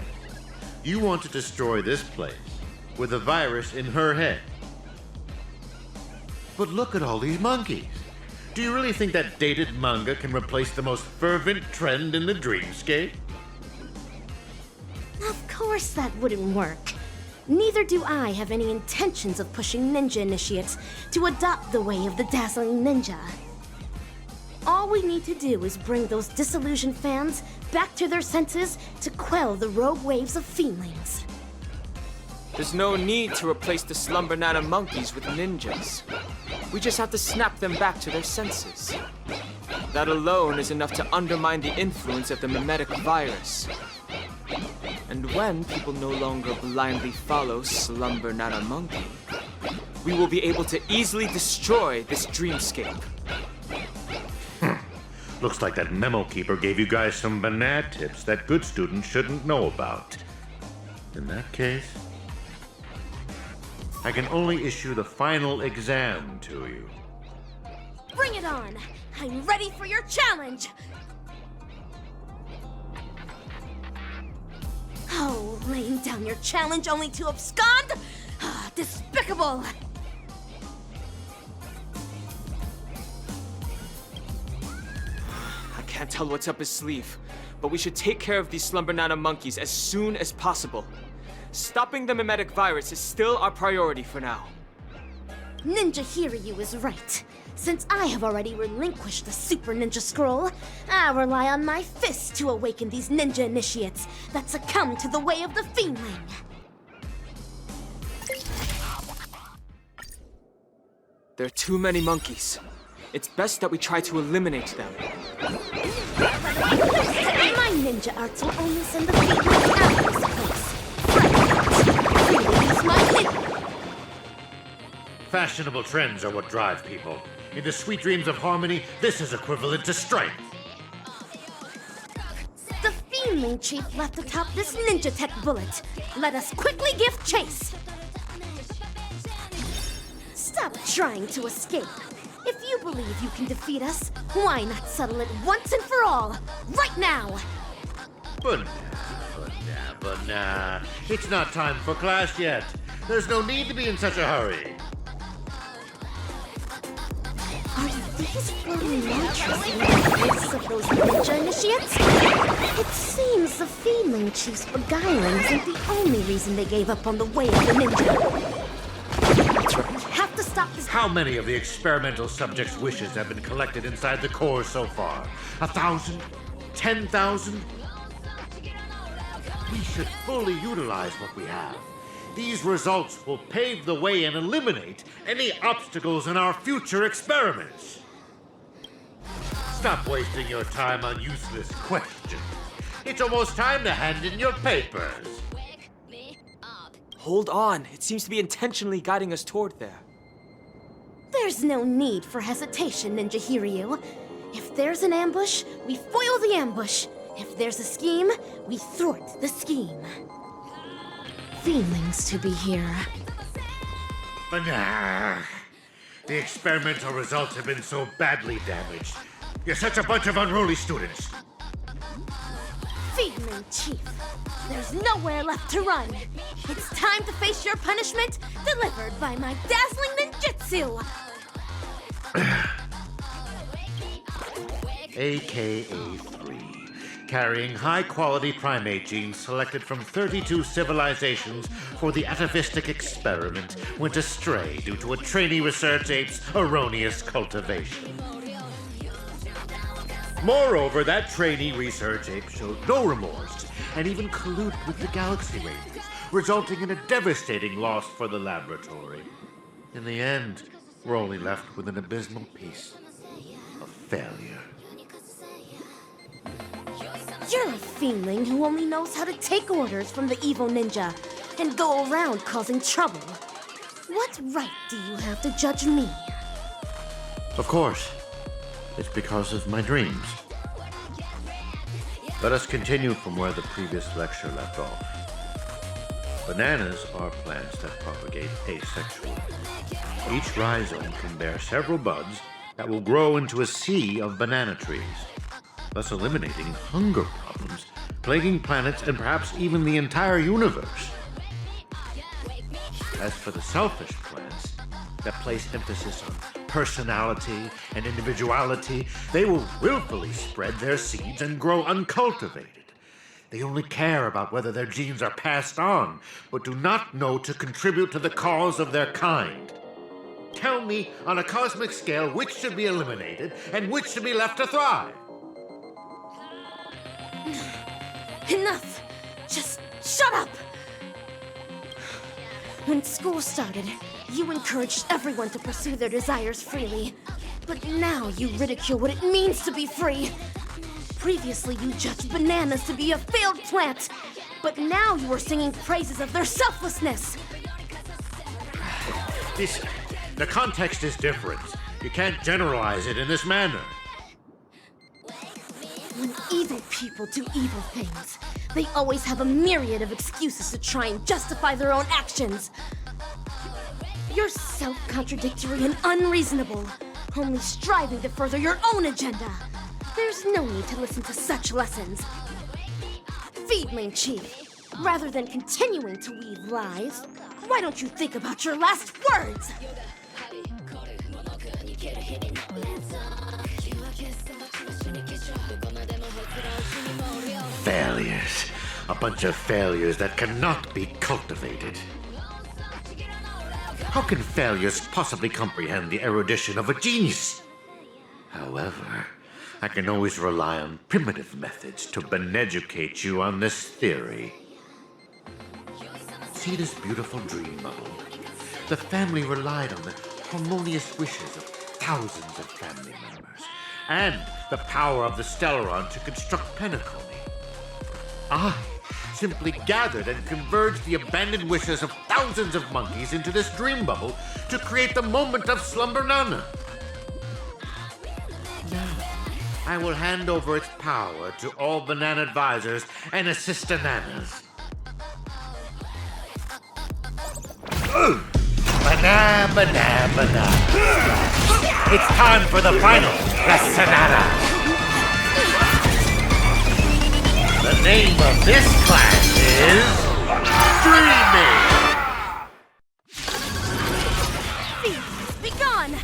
You want to destroy this place with a virus in her head. But look at all these monkeys. Do you really think that dated manga can replace the most fervent trend in the dreamscape? Of course that wouldn't work. Neither do I have any intentions of pushing ninja initiates to adopt the way of the dazzling ninja. All we need to do is bring those disillusioned fans back to their senses to quell the rogue waves of fiendlings. There's no need to replace the Slumber Nana monkeys with ninjas. We just have to snap them back to their senses. That alone is enough to undermine the influence of the mimetic virus. And when people no longer blindly follow Slumber Nana Monkey, we will be able to easily destroy this dreamscape. Looks like that memo keeper gave you guys some banana tips that good students shouldn't know about. In that case, I can only issue the final exam to you. Bring it on! I'm ready for your challenge! Oh, laying down your challenge only to abscond? Ah, despicable! I can't tell what's up his sleeve, but we should take care of these Slumber Nana monkeys as soon as possible. Stopping the mimetic virus is still our priority for now. Ninja Hiryu is right. Since I have already relinquished the Super Ninja Scroll, I rely on my fists to awaken these ninja initiates that succumb to the way of the fiendling. There are too many monkeys. It's best that we try to eliminate them. My ninja arts will only send the fiendlings out of this place. Release my ninja. Fashionable trends are what drive people. In the sweet dreams of harmony, this is equivalent to strength. The Fiendling Chief left atop this ninja tech bullet. Let us quickly give chase. Stop trying to escape. If you believe you can defeat us, why not settle it once and for all, right now? But nah. It's not time for class yet. There's no need to be in such a hurry. Are these floating mantras in the faces of those ninja initiates? It seems the Fiendling Chief's beguiling isn't the only reason they gave up on the way of the ninja. We have to stop this. How many of the experimental subjects' wishes have been collected inside the core so far? 1,000? 10,000? We should fully utilize what we have. These results will pave the way and eliminate any obstacles in our future experiments. Stop wasting your time on useless questions. It's almost time to hand in your papers. Hold on. It seems to be intentionally guiding us toward there. There's no need for hesitation, Ninja Hiryu. If there's an ambush, we foil the ambush. If there's a scheme, we thwart the scheme. Feelings to be here. But nah. The experimental results have been so badly damaged. You're such a bunch of unruly students. Feeling Chief, there's nowhere left to run. It's time to face your punishment, delivered by my dazzling ninjutsu. AKA 3. Carrying high-quality primate genes selected from 32 civilizations for the atavistic experiment went astray due to a trainee research ape's erroneous cultivation. Moreover, that trainee research ape showed no remorse and even colluded with the Galaxy Rangers, resulting in a devastating loss for the laboratory. In the end, we're only left with an abysmal piece of failure. You're a fiendling who only knows how to take orders from the evil ninja and go around causing trouble. What right do you have to judge me? Of course. It's because of my dreams. Let us continue from where the previous lecture left off. Bananas are plants that propagate asexually. Each rhizome can bear several buds that will grow into a sea of banana trees, thus eliminating hunger problems, plaguing planets and perhaps even the entire universe. As for the selfish plants that place emphasis on personality and individuality, they will willfully spread their seeds and grow uncultivated. They only care about whether their genes are passed on, but do not know to contribute to the cause of their kind. Tell me, on a cosmic scale, which should be eliminated and which should be left to thrive. Enough! Just shut up! When school started, you encouraged everyone to pursue their desires freely. But now you ridicule what it means to be free. Previously, you judged bananas to be a failed plant. But now you are singing praises of their selflessness. The context is different. You can't generalize it in this manner. When evil people do evil things, they always have a myriad of excuses to try and justify their own actions. You're self-contradictory and unreasonable, only striving to further your own agenda. There's no need to listen to such lessons. Feedling Chief, rather than continuing to weave lies, why don't you think about your last words? Failures. A bunch of failures that cannot be cultivated. How can failures possibly comprehend the erudition of a genius? However, I can always rely on primitive methods to beneducate you on this theory. See this beautiful dream bubble? The family relied on the harmonious wishes of thousands of family members and the power of the Stellaron to construct Pinnacle. I simply gathered and converged the abandoned wishes of thousands of monkeys into this dream bubble to create the moment of Slumber Nana. Now, I will hand over its power to all banana advisors and assistananas. Banana. It's time for the final Rasanada. The name of this class is Dreaming. Thieves, be gone!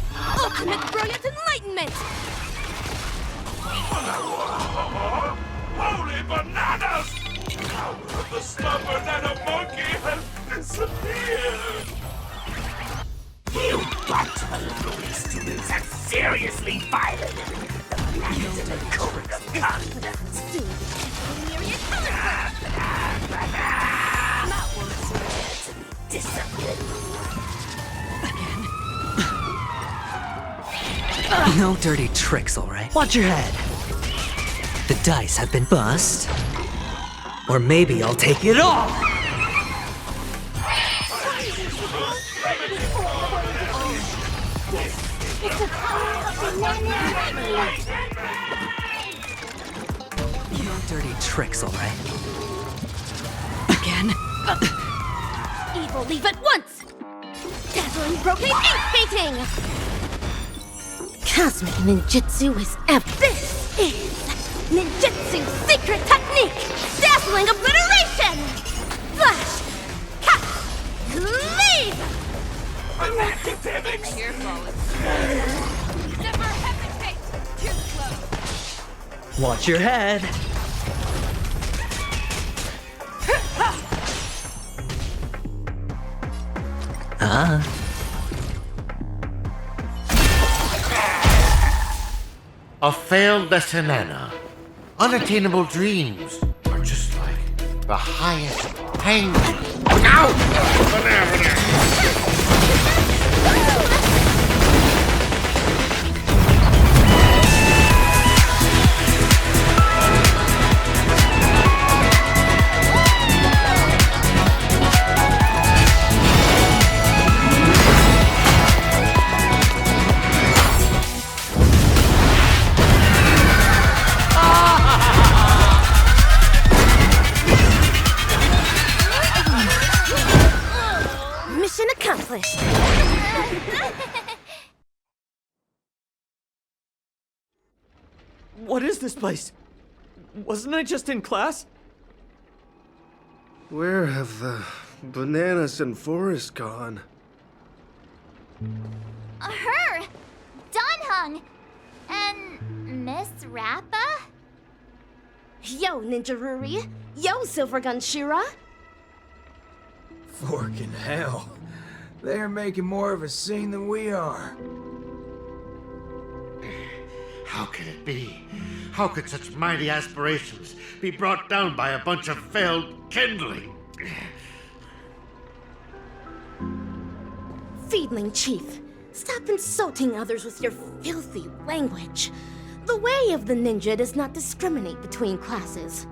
Ultimate brilliant enlightenment! Holy bananas! The slumber nano monkey has disappeared! You got to the police to be seriously violent! The code of conduct! Discipline! No dirty tricks, all right? Watch your head. The dice have been bust. Or maybe I'll take it all! No dirty tricks, all right? Again? Evil, leave at once! Dazzling brocade ink painting! Cosmic ninjutsu is This is ninjutsu's secret technique! Dazzling obliteration! Flash! Cut! Leave! Academics! Never hesitate! Too slow! Watch your head. A failed Rasanada. Unattainable dreams are just like the highest pain. Ow! Banana. Mission accomplished! What is this place? Wasn't I just in class? Where have the bananas and forest gone? Her! Donhung! And Miss Rappa? Yo, Ninja Ruri! Yo, Silvergun Shira! Forking hell. They're making more of a scene than we are. How can it be? How could such mighty aspirations be brought down by a bunch of failed kindling? Feedling Chief, stop insulting others with your filthy language. The way of the ninja does not discriminate between classes.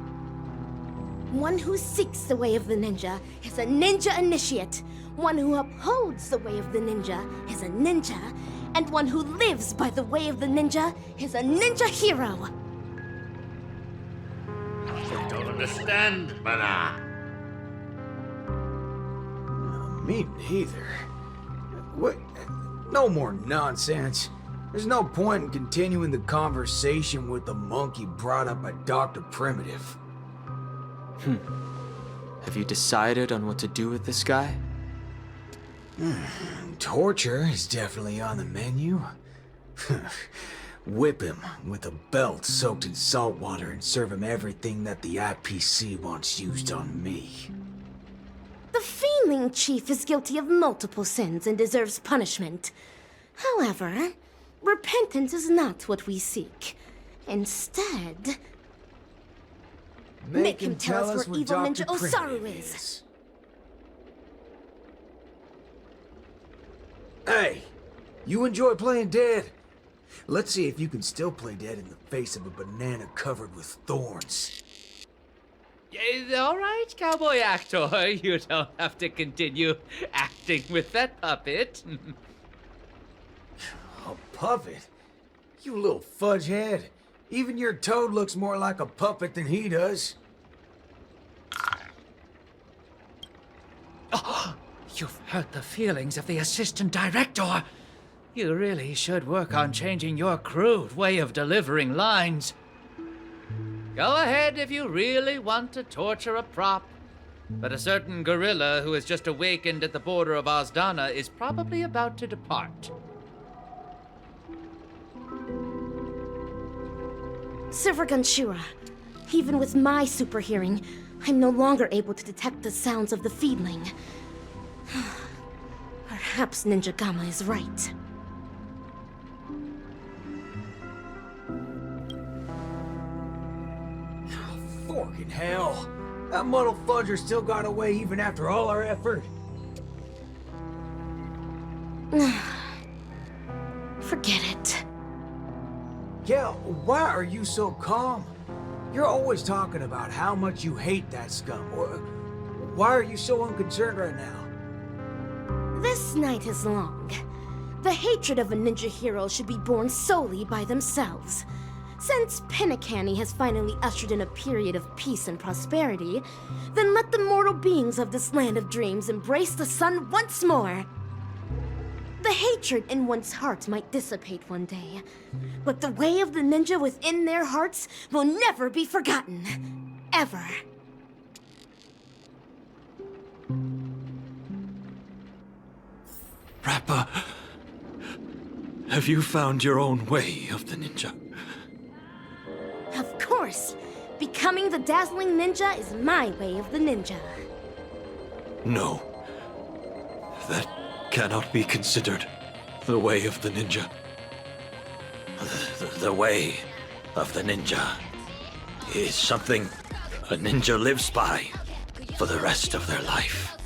One who seeks the way of the ninja is a ninja initiate. One who upholds the way of the ninja is a ninja. And one who lives by the way of the ninja is a ninja hero. I don't understand, Mana. Me neither. What? No more nonsense. There's no point in continuing the conversation with the monkey brought up by Dr. Primitive. Have you decided on what to do with this guy? Torture is definitely on the menu. Whip him with a belt soaked in salt water and serve him everything that the IPC wants used on me. The Feeling Chief is guilty of multiple sins and deserves punishment. However, repentance is not what we seek. Instead, make him tell us where evil Ninja Osaru is. Hey, you enjoy playing dead? Let's see if you can still play dead in the face of a banana covered with thorns. All right, cowboy actor. You don't have to continue acting with that puppet. A puppet? You little fudge head. Even your toad looks more like a puppet than he does. You've hurt the feelings of the assistant director. You really should work on changing your crude way of delivering lines. Go ahead if you really want to torture a prop. But a certain gorilla who has just awakened at the border of Asdana is probably about to depart. Silver Gunshura, even with my super hearing, I'm no longer able to detect the sounds of the feedling. Perhaps Ninja Gamma is right. Forking hell! That muddled fudger still got away even after all our effort. Forget it. Kel, why are you so calm? You're always talking about how much you hate that scum. Why are you so unconcerned right now? This night is long. The hatred of a ninja hero should be borne solely by themselves. Since Pinnacani has finally ushered in a period of peace and prosperity, then let the mortal beings of this land of dreams embrace the sun once more. The hatred in one's heart might dissipate one day, but the way of the ninja within their hearts will never be forgotten. Ever. Rappa, have you found your own way of the ninja? Of course. Becoming the dazzling ninja is my way of the ninja. No. That cannot be considered the way of the ninja. The way of the ninja is something a ninja lives by for the rest of their life.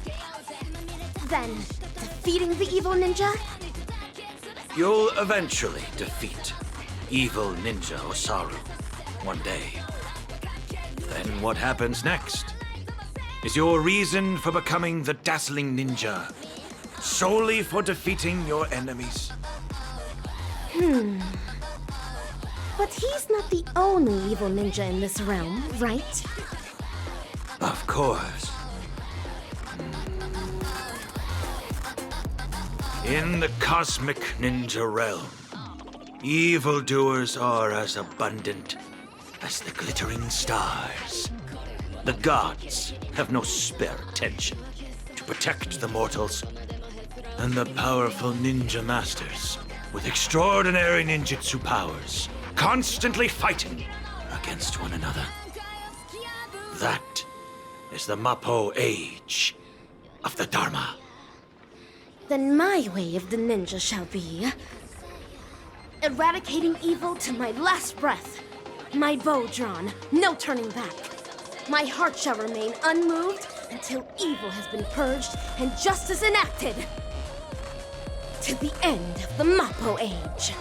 Then, defeating the evil ninja? You'll eventually defeat evil Ninja Osaru one day. Then what happens next is your reason for becoming the dazzling ninja, solely for defeating your enemies. But he's not the only evil ninja in this realm, right? Of course. In the cosmic ninja realm, evildoers are as abundant as the glittering stars. The gods have no spare attention to protect the mortals, and the powerful ninja masters with extraordinary ninjutsu powers constantly fighting against one another. That is the Mappo age of the Dharma. Then my way of the ninja shall be eradicating evil to my last breath. My bow drawn, no turning back. My heart shall remain unmoved until evil has been purged and justice enacted. To the end of the Mappo age.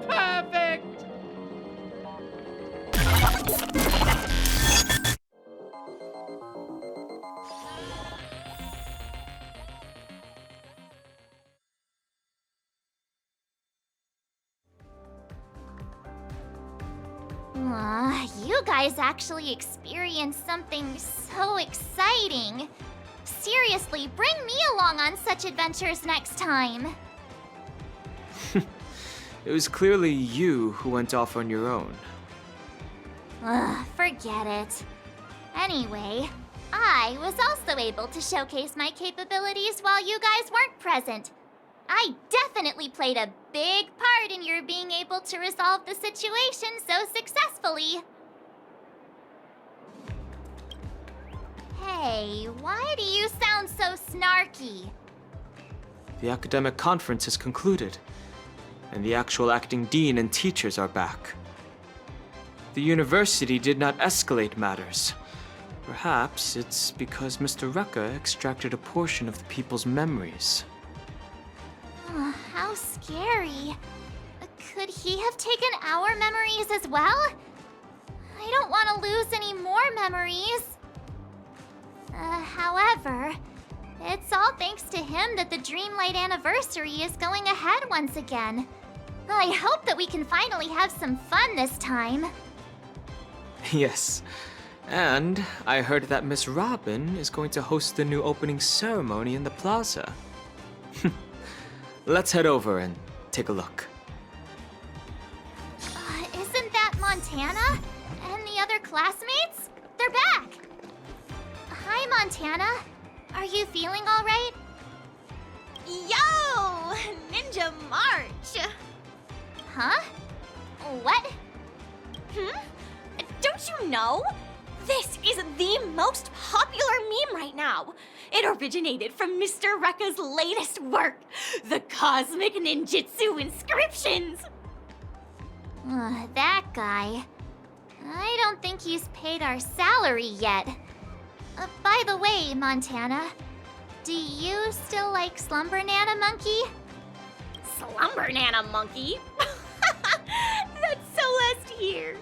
Perfect! You guys actually experienced something so exciting. Seriously, bring me along on such adventures next time. It was clearly you who went off on your own. Forget it. Anyway, I was also able to showcase my capabilities while you guys weren't present. I definitely played a big part in your being able to resolve the situation so successfully. Hey, why do you sound so snarky? The academic conference has concluded, and the actual acting dean and teachers are back. the university did not escalate matters. Perhaps it's because Mr. Rucka extracted a portion of the people's memories. How scary. Could he have taken our memories as well? I don't want to lose any more memories. However, it's all thanks to him that the Dreamlight anniversary is going ahead once again. I hope that we can finally have some fun this time. Yes. And I heard that Miss Robin is going to host the new opening ceremony in the plaza. Let's head over and take a look. Isn't that Montana? And the other classmates? They're back! Hi, Montana. Are you feeling all right? Yo! Ninja March! Huh? What? Don't you know? This is the most popular meme right now. It originated from Mr. Rekka's latest work, the Cosmic Ninjutsu Inscriptions. That guy. I don't think he's paid our salary yet. By the way, Montana, do you still like Slumber Nana Monkey? Slumber Nana Monkey? That's so last year.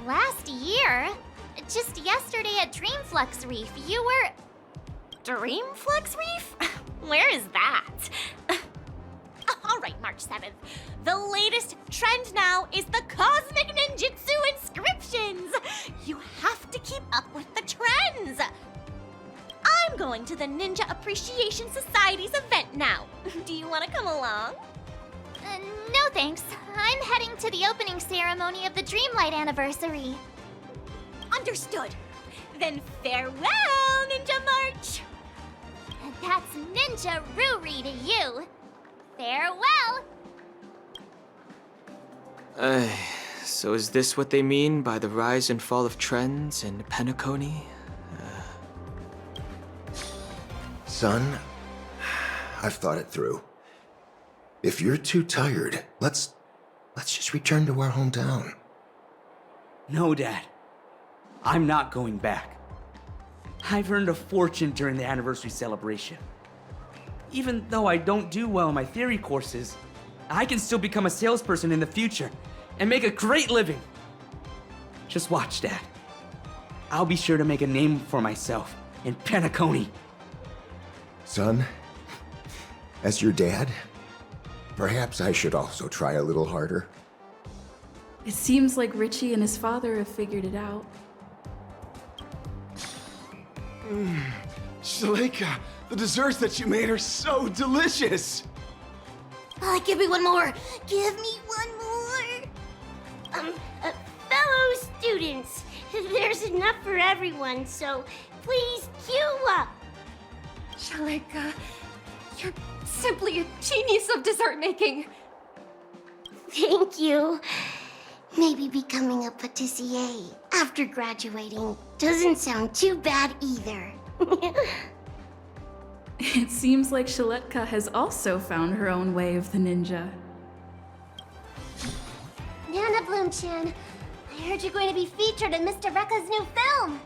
Last year? Just yesterday at Dreamflux Reef, you were... Dreamflux Reef? Where is that? All right, March 7th. The latest trend now is the Cosmic Ninjutsu Inscriptions. You have to keep up with the trends. I'm going to the Ninja Appreciation Society's event now. Do you want to come along? No thanks. I'm heading to the opening ceremony of the Dreamlight anniversary. Understood. Then farewell, Ninja March. That's Ninja Ruri to you. Farewell. So is this what they mean by the rise and fall of trends in Penacony? Son, I've thought it through. If you're too tired, let's just return to our hometown. No, Dad. I'm not going back. I've earned a fortune during the anniversary celebration. Even though I don't do well in my theory courses, I can still become a salesperson in the future and make a great living. Just watch, Dad. I'll be sure to make a name for myself in Penacony. Son, as your dad, perhaps I should also try a little harder. It seems like Richie and his father have figured it out. Shaleka, the desserts that you made are so delicious! Give me one more! Give me one more! Fellow students, there's enough for everyone, so please queue up! Shaleka, you're simply a genius of dessert making. Thank you. Maybe becoming a patissier after graduating doesn't sound too bad either. It seems like Shaletka has also found her own way of the ninja. Nana Bloom-chan, I heard you're going to be featured in Mr. Rekka's new film.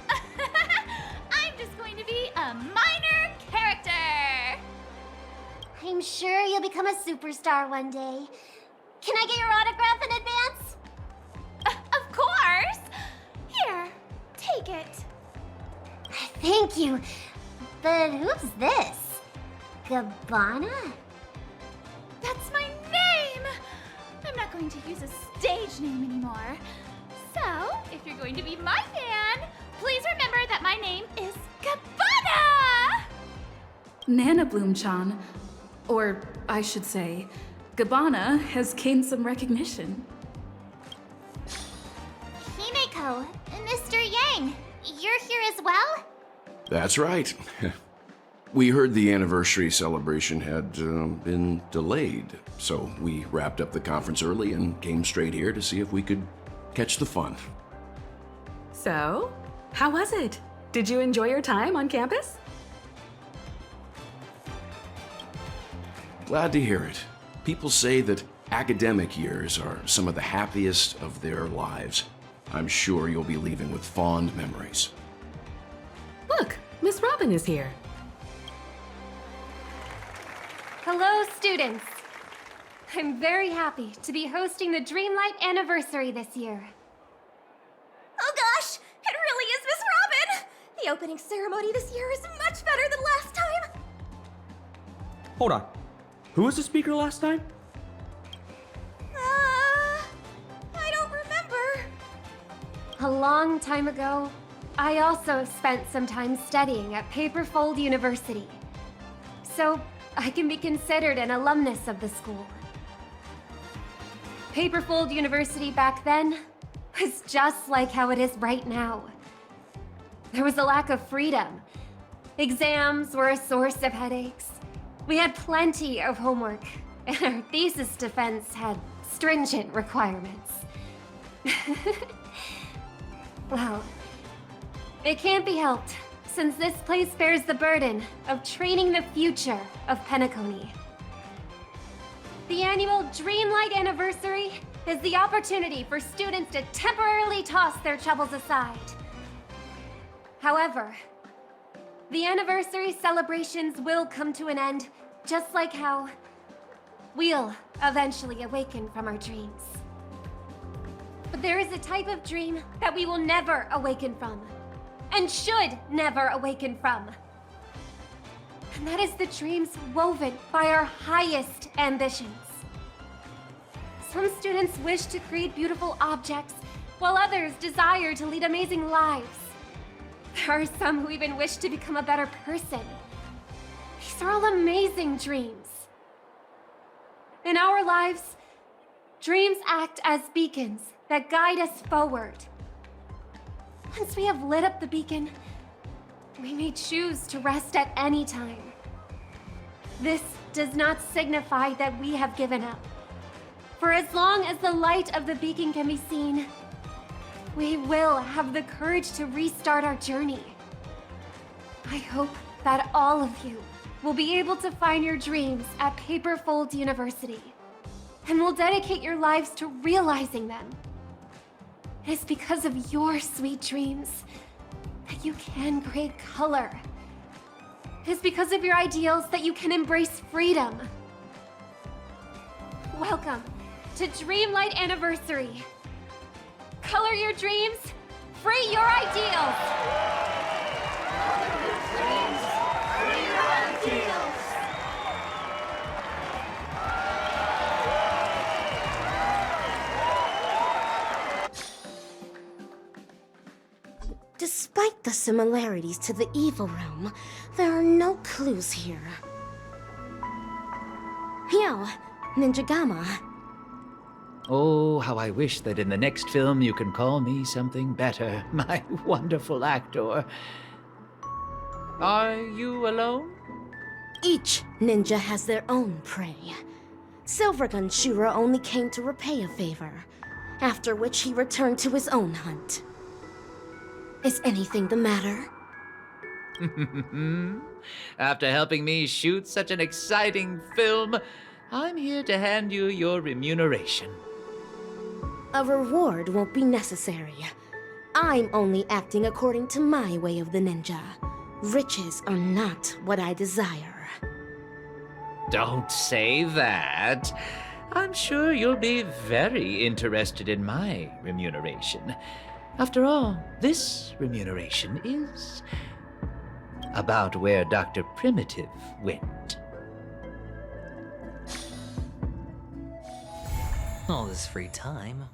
I'm just going to be a minor character. I'm sure you'll become a superstar one day. Can I get your autograph in advance? Of course! Here, take it. Thank you. But who's this? Gabbana? That's my name! I'm not going to use a stage name anymore. So, if you're going to be my fan, please remember that my name is Gabbana! Nana Bloom-chan, or I should say, Gabbana has gained some recognition. Himeko, Mr. Yang, you're here as well? That's right. We heard the anniversary celebration had been delayed, so we wrapped up the conference early and came straight here to see if we could catch the fun. So, how was it? Did you enjoy your time on campus? Glad to hear it. People say that academic years are some of the happiest of their lives. I'm sure you'll be leaving with fond memories. Look, Miss Robin is here. Hello, students. I'm very happy to be hosting the Dreamlight Anniversary this year. Oh gosh, it really is Miss Robin! The opening ceremony this year is much better than last time. Hold on. Who was the speaker last time? I don't remember. A long time ago, I also spent some time studying at Paperfold University. So I can be considered an alumnus of the school. Paperfold University back then was just like how it is right now. There was a lack of freedom. Exams were a source of headaches. We had plenty of homework, and our thesis defense had stringent requirements. Well, it can't be helped, since this place bears the burden of training the future of Penacony. The annual Dreamlight Anniversary is the opportunity for students to temporarily toss their troubles aside. However, the anniversary celebrations will come to an end, just like how we'll eventually awaken from our dreams. But there is a type of dream that we will never awaken from, and should never awaken from. And that is the dreams woven by our highest ambitions. Some students wish to create beautiful objects, while others desire to lead amazing lives. There are some who even wish to become a better person. These are all amazing dreams. In our lives, dreams act as beacons that guide us forward. Once we have lit up the beacon, we may choose to rest at any time. This does not signify that we have given up. For as long as the light of the beacon can be seen, we will have the courage to restart our journey. I hope that all of you will be able to find your dreams at Paperfold University, and will dedicate your lives to realizing them. It is because of your sweet dreams that you can create color. It is because of your ideals that you can embrace freedom. Welcome to Dreamlight Anniversary. Color your dreams, free your ideals! Despite the similarities to the evil realm, there are no clues here. Yo, Ninja Gamma. Oh, how I wish that in the next film you can call me something better, my wonderful actor. Are you alone? Each ninja has their own prey. Silvergun Shura only came to repay a favor, after which he returned to his own hunt. Is anything the matter? After helping me shoot such an exciting film, I'm here to hand you your remuneration. A reward won't be necessary. I'm only acting according to my way of the ninja. Riches are not what I desire. Don't say that. I'm sure you'll be very interested in my remuneration. After all, this remuneration is about where Dr. Primitive went. All this free time,